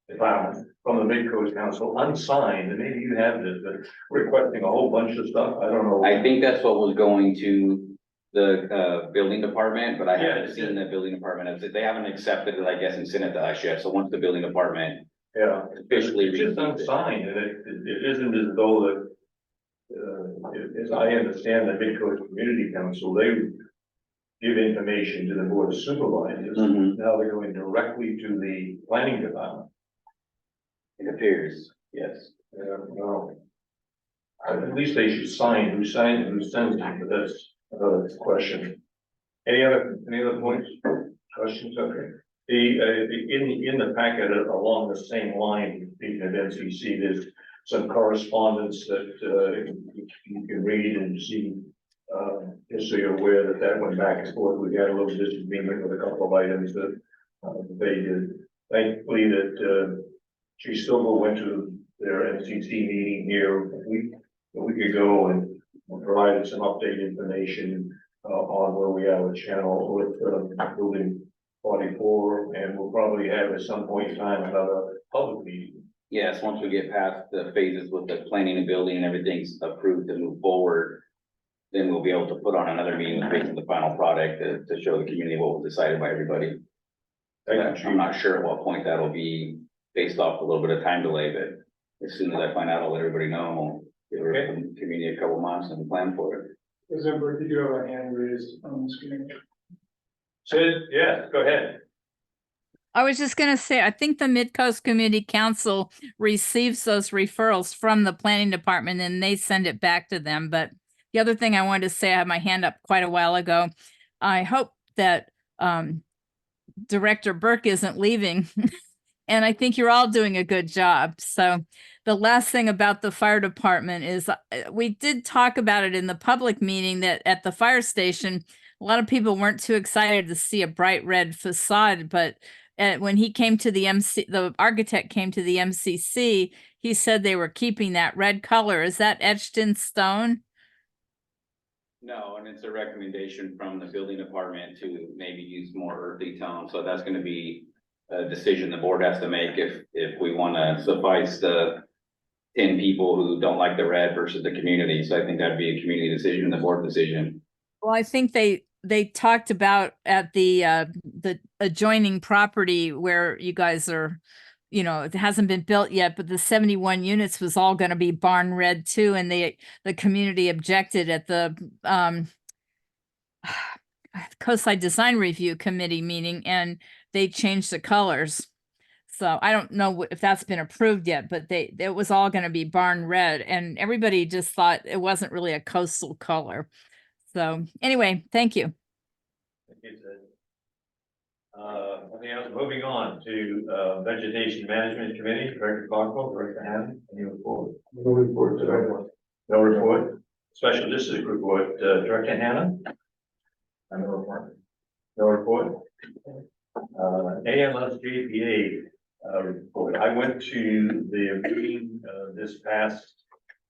department from the Mid-Coast Council, unsigned, and maybe you have this, but requesting a whole bunch of stuff, I don't know. I think that's what was going to the building department, but I Yeah, haven't seen the building department. They haven't accepted it, I guess, and sent it to us yet. So once the building department Yeah, officially it's just receives it. unsigned, and it isn't as though that, as I understand the Mid-Coast Community Council, they give information to the Board of Supervisors. Mhm. Now they're going directly to the planning department. It appears, yes. No. At least they should sign, who signs and who sends it, but that's another question. Any other points, questions, okay? In the packet along the same line, speaking of NCC, there's some correspondence that you can read and see. Just so you're aware that that went back and forth. We had a little disagreement with a couple of items that they did. Thankfully that Chief Silver went to their NCC meeting here a week ago and provided some updated information on where we are with channel with building 44, and we'll probably have at some point in time another public meeting. Yes, once we get past the phases with the planning and building and everything's approved to move forward, then we'll be able to put on another meeting with basically the final product to show the community what was decided by everybody. I'm not sure at what point that'll be based off a little bit of time delay, but as soon as I find out, I'll let everybody know. Give the community a couple months and plan for it. December, did you have a hand raised on the screen? Sid, yeah, go ahead. I was just gonna say, I think the Mid-Coast Community Council receives those referrals from the planning department and they send it back to them. But the other thing I wanted to say, I had my hand up quite a while ago. I hope that Director Burke isn't leaving. And I think you're all doing a good job. So the last thing about the fire department is we did talk about it in the public meeting that at the fire station, a lot of people weren't too excited to see a bright red facade, but when he came to the architect came to the MCC, he said they were keeping that red color. Is that etched in stone? No, and it's a recommendation from the building department to maybe use more earthy tone. So that's going to be a decision the board has to make if we want to suffice the 10 people who don't like the red versus the community. So I think that'd be a community decision, the board decision. Well, I think they talked about at the adjoining property where you guys are, it hasn't been built yet, but the 71 units was all going to be barn red too. And the community objected at the Coastside Design Review Committee meeting, and they changed the colors. So I don't know if that's been approved yet, but it was all going to be barn red, and everybody just thought it wasn't really a coastal color. So anyway, thank you. Anything else? Moving on to Vegetation Management Committee, Director Cockrell, Director Hammond, any report? No report today. No report. Special District Report, Director Hannah? No report. No report. AMSJPA report. I went to the meeting this past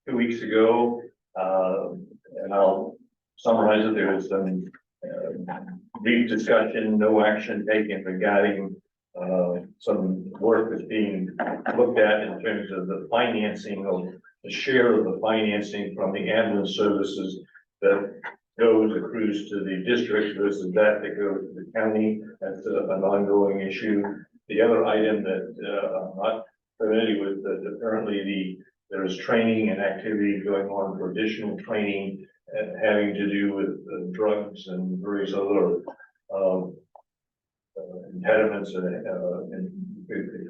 2 weeks ago, and I'll summarize it. There was some brief discussion, no action taken regarding some work that's being looked at in terms of the financing of the share of the financing from the ambulance services that accrues to the district versus that goes to the county. That's an ongoing issue. The other item that I'm not familiar with, that apparently there is training and activity going on for additional training having to do with drugs and various other impediments and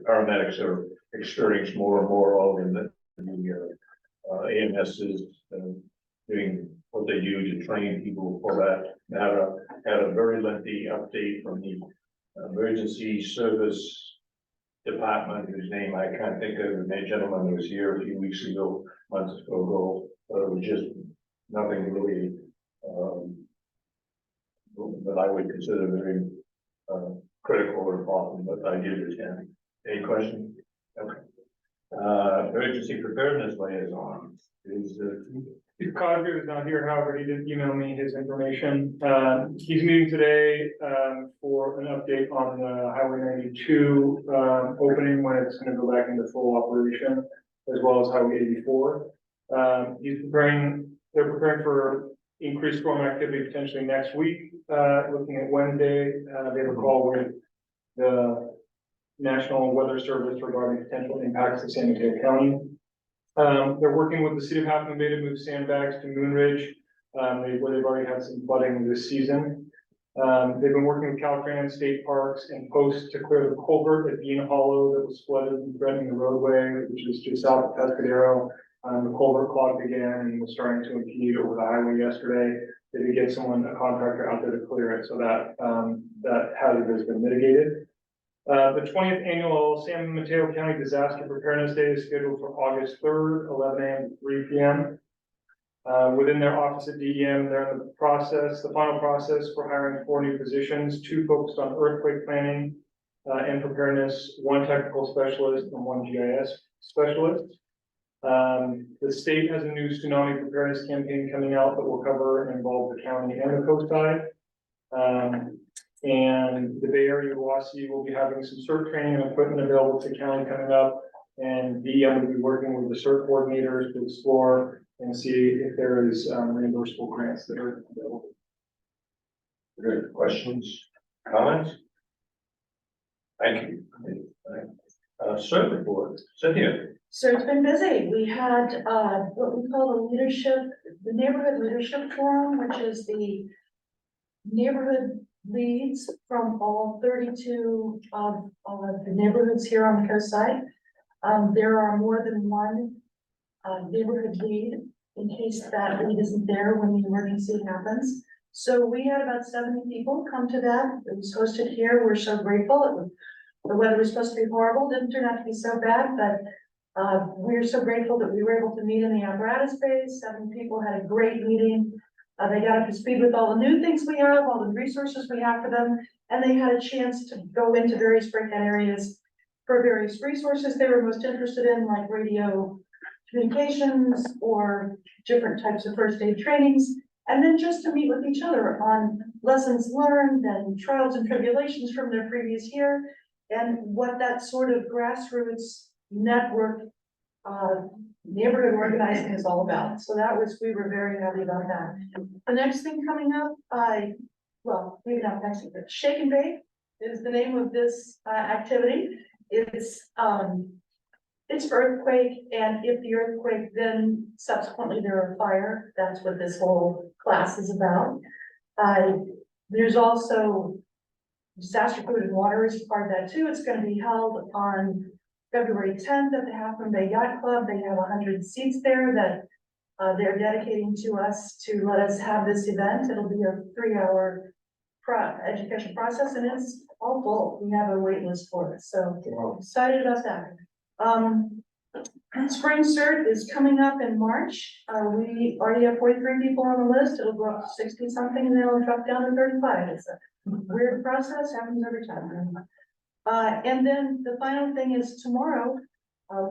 paramedics are experiencing more and more of in the AMS is doing what they do to train people for that. Had a very lengthy update from the emergency service department, whose name I can't think of, the gentleman who was here a few weeks ago, months ago, it was just nothing really that I would consider very critical or important, but I did attend. Any questions? Okay. Emergency preparedness liaison is, Steve Cosgrove is not here, however, he did email me his information. He's meeting today, for an update on the Highway 92, opening when it's gonna go back into full operation, as well as Highway 84. They're preparing for increased storm activity potentially next week, looking at Wednesday. They have a call with the National Weather Service regarding potential impacts to San Mateo County. They're working with the city of Half Moon Bay to move sandbags to Moon Ridge, where they've already had some flooding this season. They've been working with Caltrans, state parks, and posts to clear the culvert at Bean Hollow that was flooded and threatening the roadway, which is just south of Pescadero. The culvert clogged again and was starting to impede over the highway yesterday. They did get a contractor out there to clear it, so that hazard has been mitigated. The 20th annual San Mateo County Disaster Preparedness Day is scheduled for August 3rd, 11 a.m. to 3 p.m. Within their office at DEM, they're in the final process for hiring 4 new positions, 2 focused on earthquake planning and preparedness, 1 technical specialist and 1 GIS specialist. The state has a new tsunami preparedness campaign coming out that will cover and involve the county and the coast side. And the Bay Area WASI will be having some CERT training and equipment available to the county coming up. And DEM will be working with the CERT coordinators to explore and see if there is reimbursable grants that are available. good questions, comments? Thank you. Cert report, Cynthia. So it's been busy. We had, what we call the neighborhood leadership forum, which is the neighborhood leads from all 32 of the neighborhoods here on the coast side. There are more than one neighborhood lead in case that lead isn't there when the emergency happens. So we had about 70 people come to that. It was hosted here. We're so grateful. The weather was supposed to be horrible, didn't turn out to be so bad, but we're so grateful that we were able to meet in the apparatus space. 7 people had a great meeting. They got up to speed with all the new things we have, all the resources we have for them, and they had a chance to go into various breakout areas for various resources they were most interested in, like radio communications or different types of first aid trainings, and then just to meet with each other on lessons learned and trials and tribulations from their previous year, and what that sort of grassroots network neighborhood organizing is all about. So we were very happy about that. The next thing coming up, well, maybe not next week, but Shake and Bake is the name of this activity. It's earthquake, and if the earthquake, then subsequently there are fire. That's what this whole class is about. There's also disaster food and water is part of that too. It's going to be held on February 10th at the Half Moon Bay Yacht Club. They have 100 seats there that they're dedicating to us to let us have this event. It'll be a 3-hour education process, and it's all full. We have a wait list for it, so excited about that. Spring CERT is coming up in March. We already have 43 people on the list. It'll go up to 60 something, and then it'll drop down to 35. It's a weird process, happens every time. And then the final thing is tomorrow,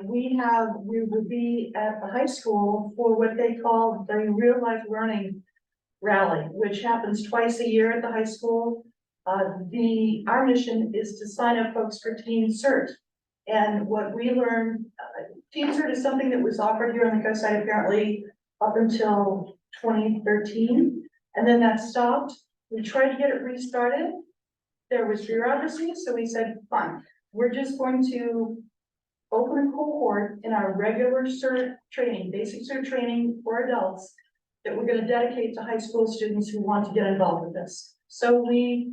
we will be at the high school for what they call the real life learning rally, which happens twice a year at the high school. Our mission is to sign up folks for Teen CERT. And what we learned, Teen CERT is something that was offered here on the coast side apparently up until 2013, and then that stopped. We tried to get it restarted. There was bureaucracy, so we said, fine, we're just going to open a cohort in our regular CERT training, basic CERT training for adults that we're going to dedicate to high school students who want to get involved with this. So we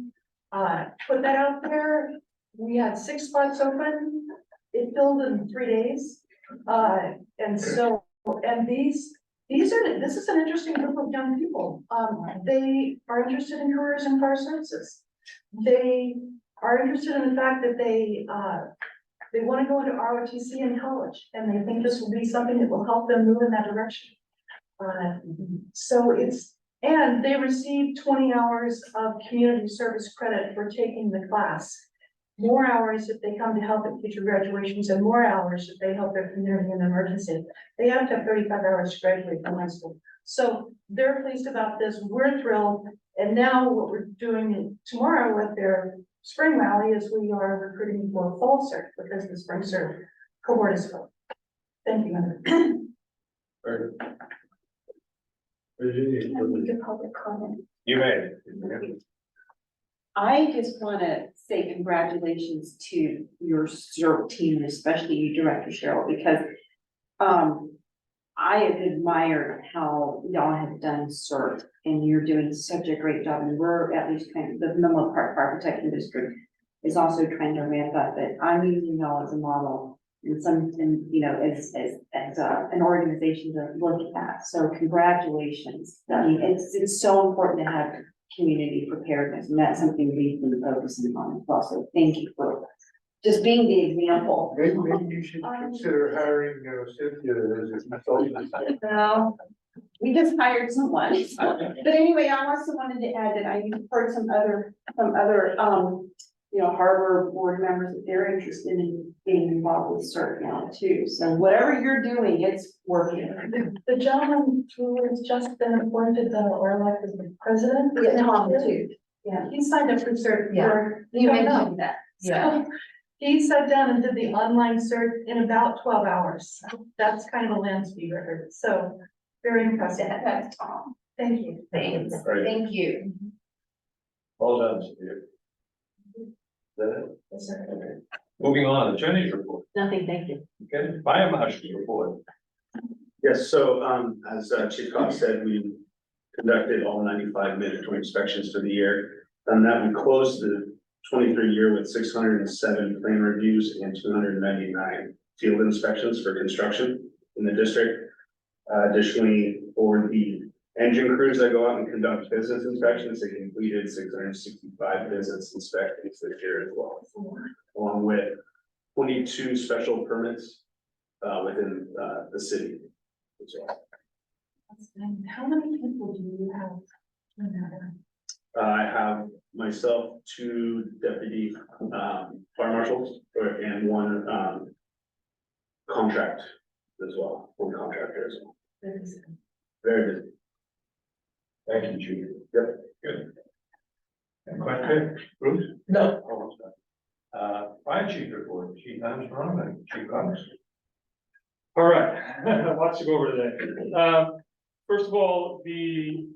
put that out there. We had 6 spots open. It filled in 3 days. This is an interesting group of young people. They are interested in careers in fire services. They are interested in the fact that they want to go into ROTC in college, and they think this will be something that will help them move in that direction. And they receive 20 hours of community service credit for taking the class. more hours if they come to help at future graduations and more hours if they help their community in an emergency. They have to have 35 hours to graduate from high school. So they're pleased about this. We're thrilled. And now what we're doing tomorrow with their spring rally is we are recruiting for a fall cert because the spring cert cohort is full. Thank you. Very good. Virginia, Can I make a public comment? You may. I just want to say congratulations to your CERT team, and especially you, Director Cheryl, because I have admired how y'all have done CERT, and you're doing such a great job, and we're at least trying, the Menlo Park Fire Protection District is also trying to ramp up, but I'm using y'all as a model and you know, as an organization to look at, so congratulations. I mean, it's so important to have community preparedness, and that's something we've been focusing on as well, so thank you for just being the example. maybe you should consider hiring Cynthia as a consultant. Well, we just hired someone, but anyway, I also wanted to add that I heard some other, you know, harbor board members, that they're interested in being involved with CERT now too, so whatever you're doing, it's working. The gentleman who has just been appointed or elected the president. Yeah, Tom too. Yeah, he signed up for cert. Yeah, you mentioned that. So he sat down and did the online cert in about 12 hours. That's kind of a land speed record. So very impressive. That's Tom. Thank you. Thanks. Right. Thank you. Well done, Steve. Is that it? Yes, sir. Okay. Moving on, attorney's report. Nothing, thank you. Okay, fire marshal's report. Yes, so, as Chief Cox said, we conducted all 95 mandatory inspections for the year. And that we closed the 23 year with 607 plan reviews and 299 field inspections for construction in the district. Additionally, for the engine crews that go out and conduct business inspections, they completed 665 visits inspections this year as well, along with 22 special permits within the city as well. How many people do you have? in that? I have myself, 2 deputy fire marshals and 1 contract as well, 1 contractor as well. Very busy. Thank you, Chief. Yep. Good. Any question, Bruce? No. Almost done. Fire chief report, Chief Armstrong and Chief Cox. All right, lots to go over today. First of all, the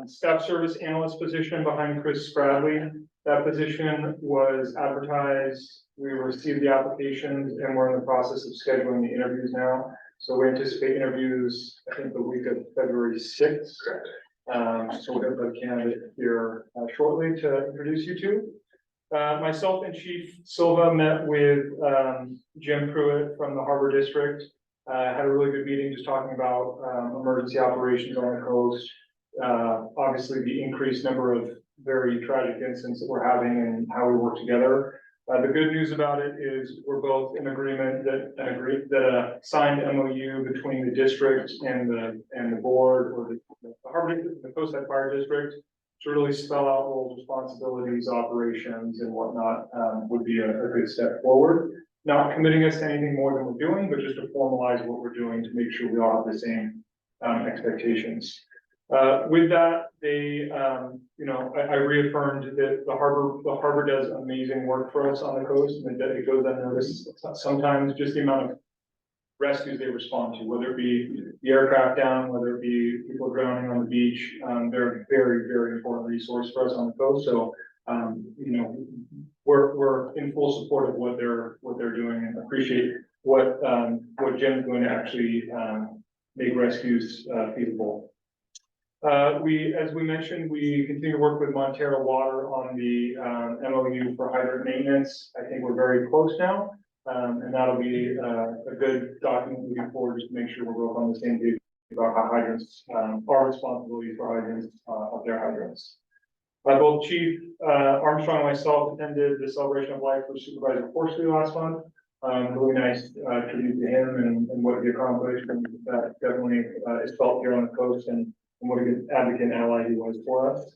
staff service analyst position behind Chris Bradley, that position was advertised. We received the applications and we're in the process of scheduling the interviews now. So we anticipate interviews, I think, the week of February 6th. Correct. So we'll have a candidate here shortly to introduce you to. Myself and Chief Silva met with Jim Pruitt from the Harbor District. Had a really good meeting just talking about emergency operations on the coast. Obviously the increased number of very tragic incidents that we're having and how we work together. The good news about it is we're both in agreement that a signed MOU between the district and the board, or the Harbor, the Coastside Fire District, to really spell out roles, responsibilities, operations, and whatnot, would be a good step forward. Not committing us to anything more than we're doing, but just to formalize what we're doing to make sure we all have the same expectations. With that, they, I reaffirmed that the harbor does amazing work for us on the coast, and that it goes unnoticed. Sometimes just the amount of rescues they respond to, whether it be the aircraft down, whether it be people drowning on the beach, they're a very, very important resource for us on the coast. So, we're in full support of what they're doing, and appreciate what Jim's going to actually make rescues feasible. As we mentioned, we continue to work with Montero Water on the MOU for hydrant maintenance. I think we're very close now, and that'll be a good document moving forward, just to make sure we're both on the same page about how hydrants, our responsibility for hydrants, of their hydrants. Both Chief Armstrong and myself attended the celebration of life for Supervisor Horsley last month. Really nice tribute to him and what he accomplished, and that definitely is felt here on the coast, and what a good advocate and ally he was for us.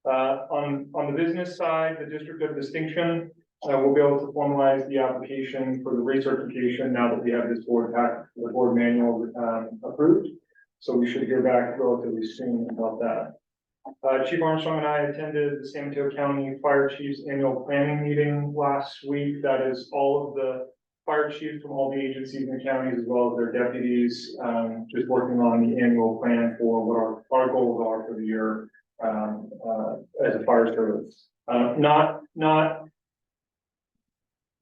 On the business side, the District of Distinction we'll be able to formalize the application for the recertification now that we have this board manual, approved. So we should hear back relatively soon about that. Chief Armstrong and I attended the San Mateo County Fire Chiefs Annual Planning Meeting last week. That is all of the fire chiefs from all the agencies in the counties, as well as their deputies, just working on the annual plan for what our goals are for the year, as a fire service.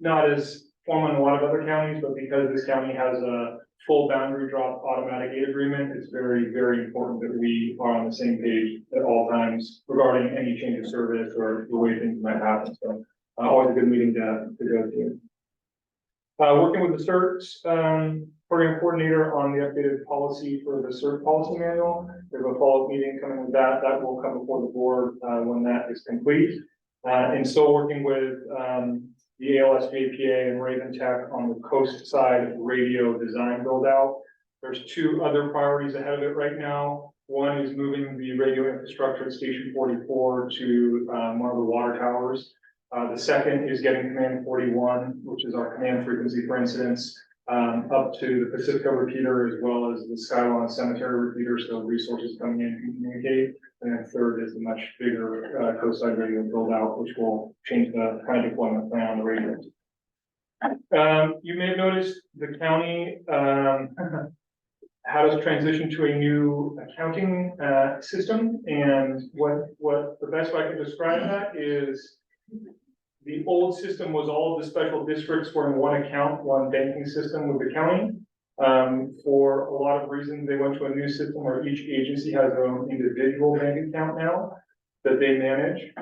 Not as formal in a lot of other counties, but because this county has a full boundary drop automatic aid agreement, it's very, very important that we are on the same page at all times regarding any change of service or the way things might happen. So always a good meeting to go to. Working with the CERT program coordinator on the updated policy for the CERT policy manual. There's a follow-up meeting coming with that. That will come before the board when that is complete. And still working with the ALS JPA and Raven Tech on the coast side radio design build out. There's two other priorities ahead of it right now. One is moving the radio infrastructure at Station 44 to one of the water towers. The second is getting Command 41, which is our command frequency for incidents, up to the Pacifica repeater as well as the Skylon Cemetery repeater, so resources coming in can communicate. And then third is the much bigger coastside radio build out, which will change the kind of deployment plan on the radio. You may have noticed the county had us transition to a new accounting system, and what the best way I can describe that is the old system was all of the special districts were in one account, one banking system with the county. For a lot of reasons, they went to a new system where each agency has their own individual bank account now that they manage.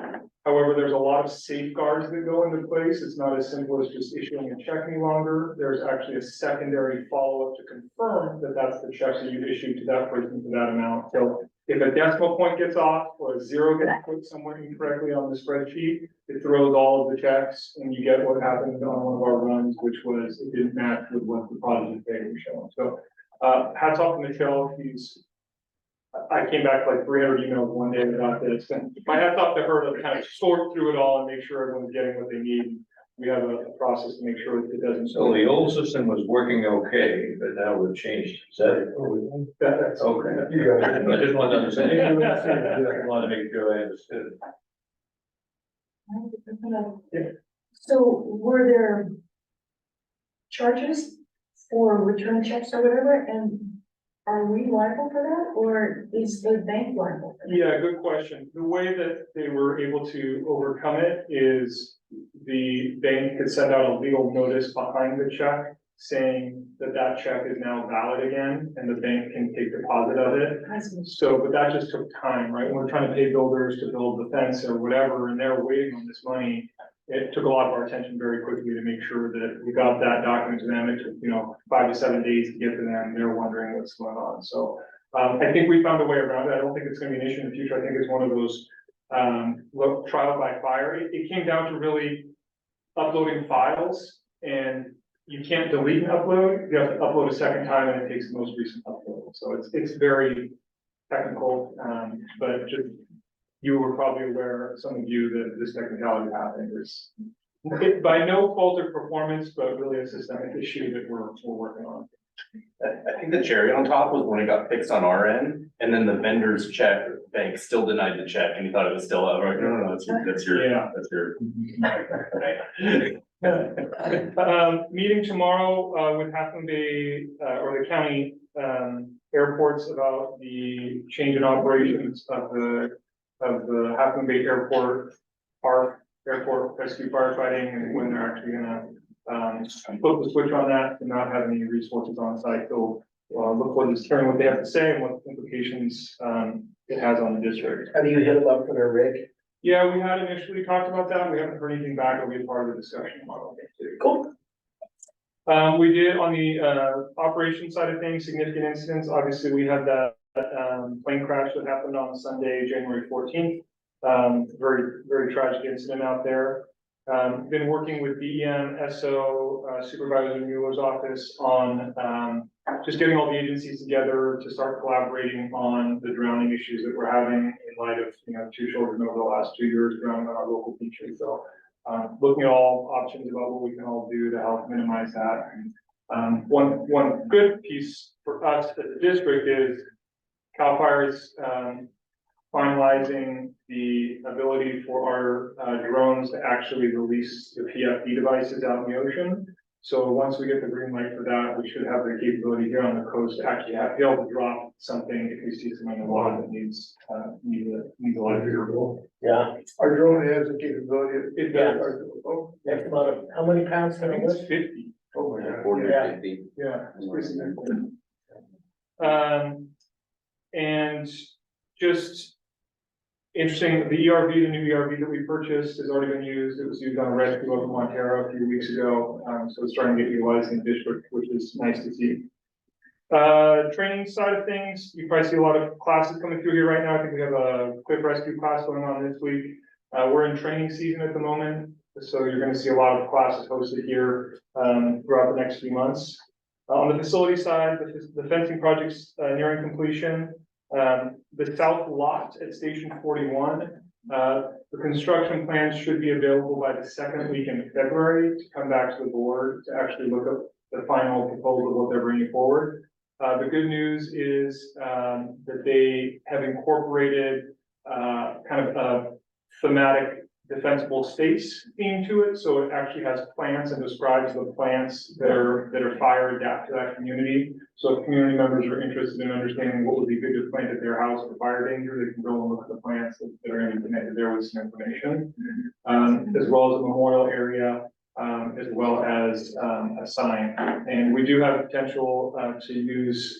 However, there's a lot of safeguards that go into place. It's not as simple as just issuing a check any longer. There's actually a secondary follow-up to confirm that that's the check that you issued to that person for that amount. So if a decimal point gets off or a zero gets put somewhere incorrectly on the spreadsheet, it throws all of the checks and you get what happened on one of our runs, which was it didn't match with what the positive data was showing. So hats off to Michelle. I came back like 300 emails one day about this, and my hats off to her to kind of sort through it all and make sure everyone's getting what they need. We have a process to make sure that it doesn't. So the old system was working okay, but now we've changed. Is that? That's Okay. You got it. I just wanted to understand. I wanted to make sure I understood. So were there charges for return checks or whatever, and are we liable for that, or is the bank liable for that? Yeah, good question. The way that they were able to overcome it is the bank could send out a legal notice behind the check saying that that check is now valid again, and the bank can take deposit of it. So, but that just took time, right? When we're trying to pay builders to build the fence or whatever, and they're waiting on this money, it took a lot of our attention very quickly to make sure that we got that document to them. It took, 5 to 7 days to get to them. They're wondering what's going on. So I think we found a way around it. I don't think it's going to be an issue in the future. I think it's one of those trial by fire. It came down to really uploading files, and you can't delete and upload. You have to upload a second time, and it takes the most recent upload. So it's very technical, but just you were probably aware, some of you, that this technicality happened. It's by no fault of performance, but really a systemic issue that we're working on. I think the cherry on top was when it got fixed on our end, and then the vendor's check, bank still denied the check, and he thought it was still out. Right? No, that's your. Yeah. That's your. Meeting tomorrow with Half Moon Bay or the county airports about the change in operations of the Half Moon Bay Airport airport rescue firefighting, and when they're actually gonna flip the switch on that and not have any resources on site. So look forward to hearing what they have to say and what implications it has on the district. Have you hit them up for their rig? Yeah, we had initially talked about that. We haven't heard anything back. It'll be a part of the discussion tomorrow. Cool. We did on the operation side of things, significant incidents. Obviously, we had that plane crash that happened on Sunday, January 14th. Very, very tragic incident out there. Been working with DEM, SO, Supervisor Mueller's office on just getting all the agencies together to start collaborating on the drowning issues that we're having in light of, two children over the last 2 years drowning on our local beaches. So looking at all options about what we can all do to help minimize that. One good piece for us as a district is CAL FIRE's finalizing the ability for our drones to actually release the PFD devices out in the ocean. So once we get the green light for that, we should have the capability here on the coast to actually be able to drop something if we see something in the water that needs a lot of fuel. Yeah, Our drone has the capability. It does. Oh, that's about, how many pounds I can it think it's lift? 50. oh my God. 40 Yeah. or 50. Yeah. It's pretty significant. And just interesting, the ERV, the new ERV that we purchased has already been used. It was used on a rescue over Montero a few weeks ago. So it's starting to get utilized in the district, which is nice to see. Training side of things, you probably see a lot of classes coming through here right now. I think we have a cliff rescue class going on this week. We're in training season at the moment, so you're going to see a lot of classes hosted here throughout the next few months. On the facility side, the fencing project's nearing completion. The south lot at Station 41, the construction plans should be available by the second week in February to come back to the board to actually look at the final proposal of what they're bringing forward. The good news is that they have incorporated kind of a thematic defensible states theme to it. So it actually has plants and describes the plants that are fire adapt to that community. So if community members are interested in understanding what would be good to plant at their house for fire danger, they can go and look at the plants that are going to be connected there with some information. As well as a memorial area, as well as a sign. And we do have potential to use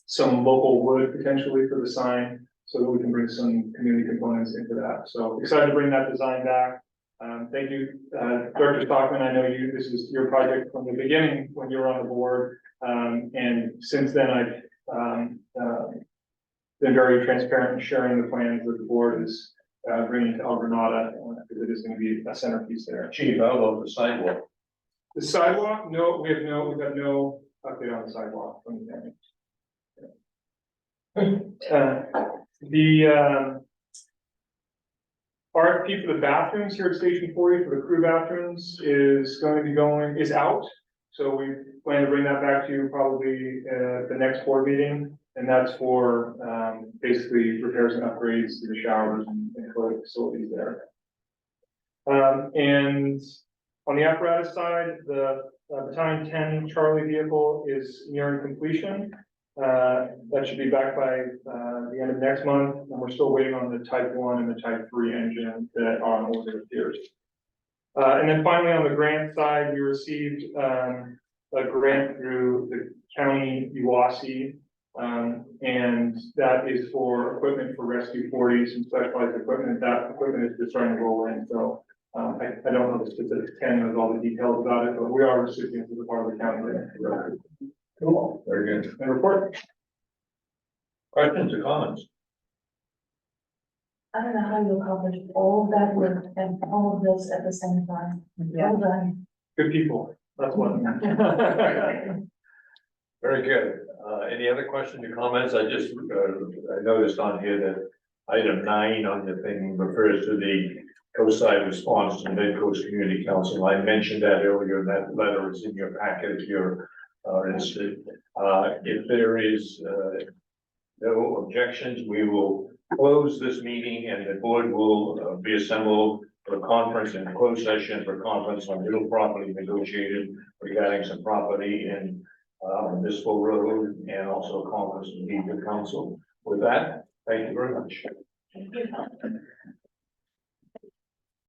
some local wood potentially for the sign, so that we can bring some community components into that. So excited to bring that design back. Thank you, Director Stockman. I know this is your project from the beginning when you were on the board. And since then, I've been very transparent in sharing the plans that the board is bringing to El Granada, because it is going to be a centerpiece there. Chief, how about the sidewalk? The sidewalk, no, we've got no update on the sidewalk from the The RFP for the bathrooms here at Station 40 for the crew bathrooms is out. So we plan to bring that back to you probably at the next board meeting. And that's for basically repairs and upgrades to the showers and toilet facilities there. And on the apparatus side, the Battalion 10 Charlie vehicle is nearing completion. That should be back by the end of next month, and we're still waiting on the Type 1 and the Type 3 engine that are on order here. And then finally, on the grant side, we received a grant through the county UASI, and that is for equipment for Rescue 40, some specialized equipment. That equipment is just starting to roll in, so I don't know the specifics, Ken knows all the details about it, but we are recipients as a part of the county grant. Cool, very good. And report. Questions or comments? I don't know how you accomplish all that work and all of this at the same time. Well done. Good people, that's what. Very good. Any other questions or comments? I just, I noticed on here that item 9 on the thing refers to the coastside response to the Mid-Coast Community Council. I mentioned that earlier, that letter is in your packet if you're interested. If there is no objections, we will close this meeting and the board will be assembled for a conference and closed session for conference on real property negotiated regarding some property in Municipal Road, and also conference to meet the council. With that, thank you very much. Thank you.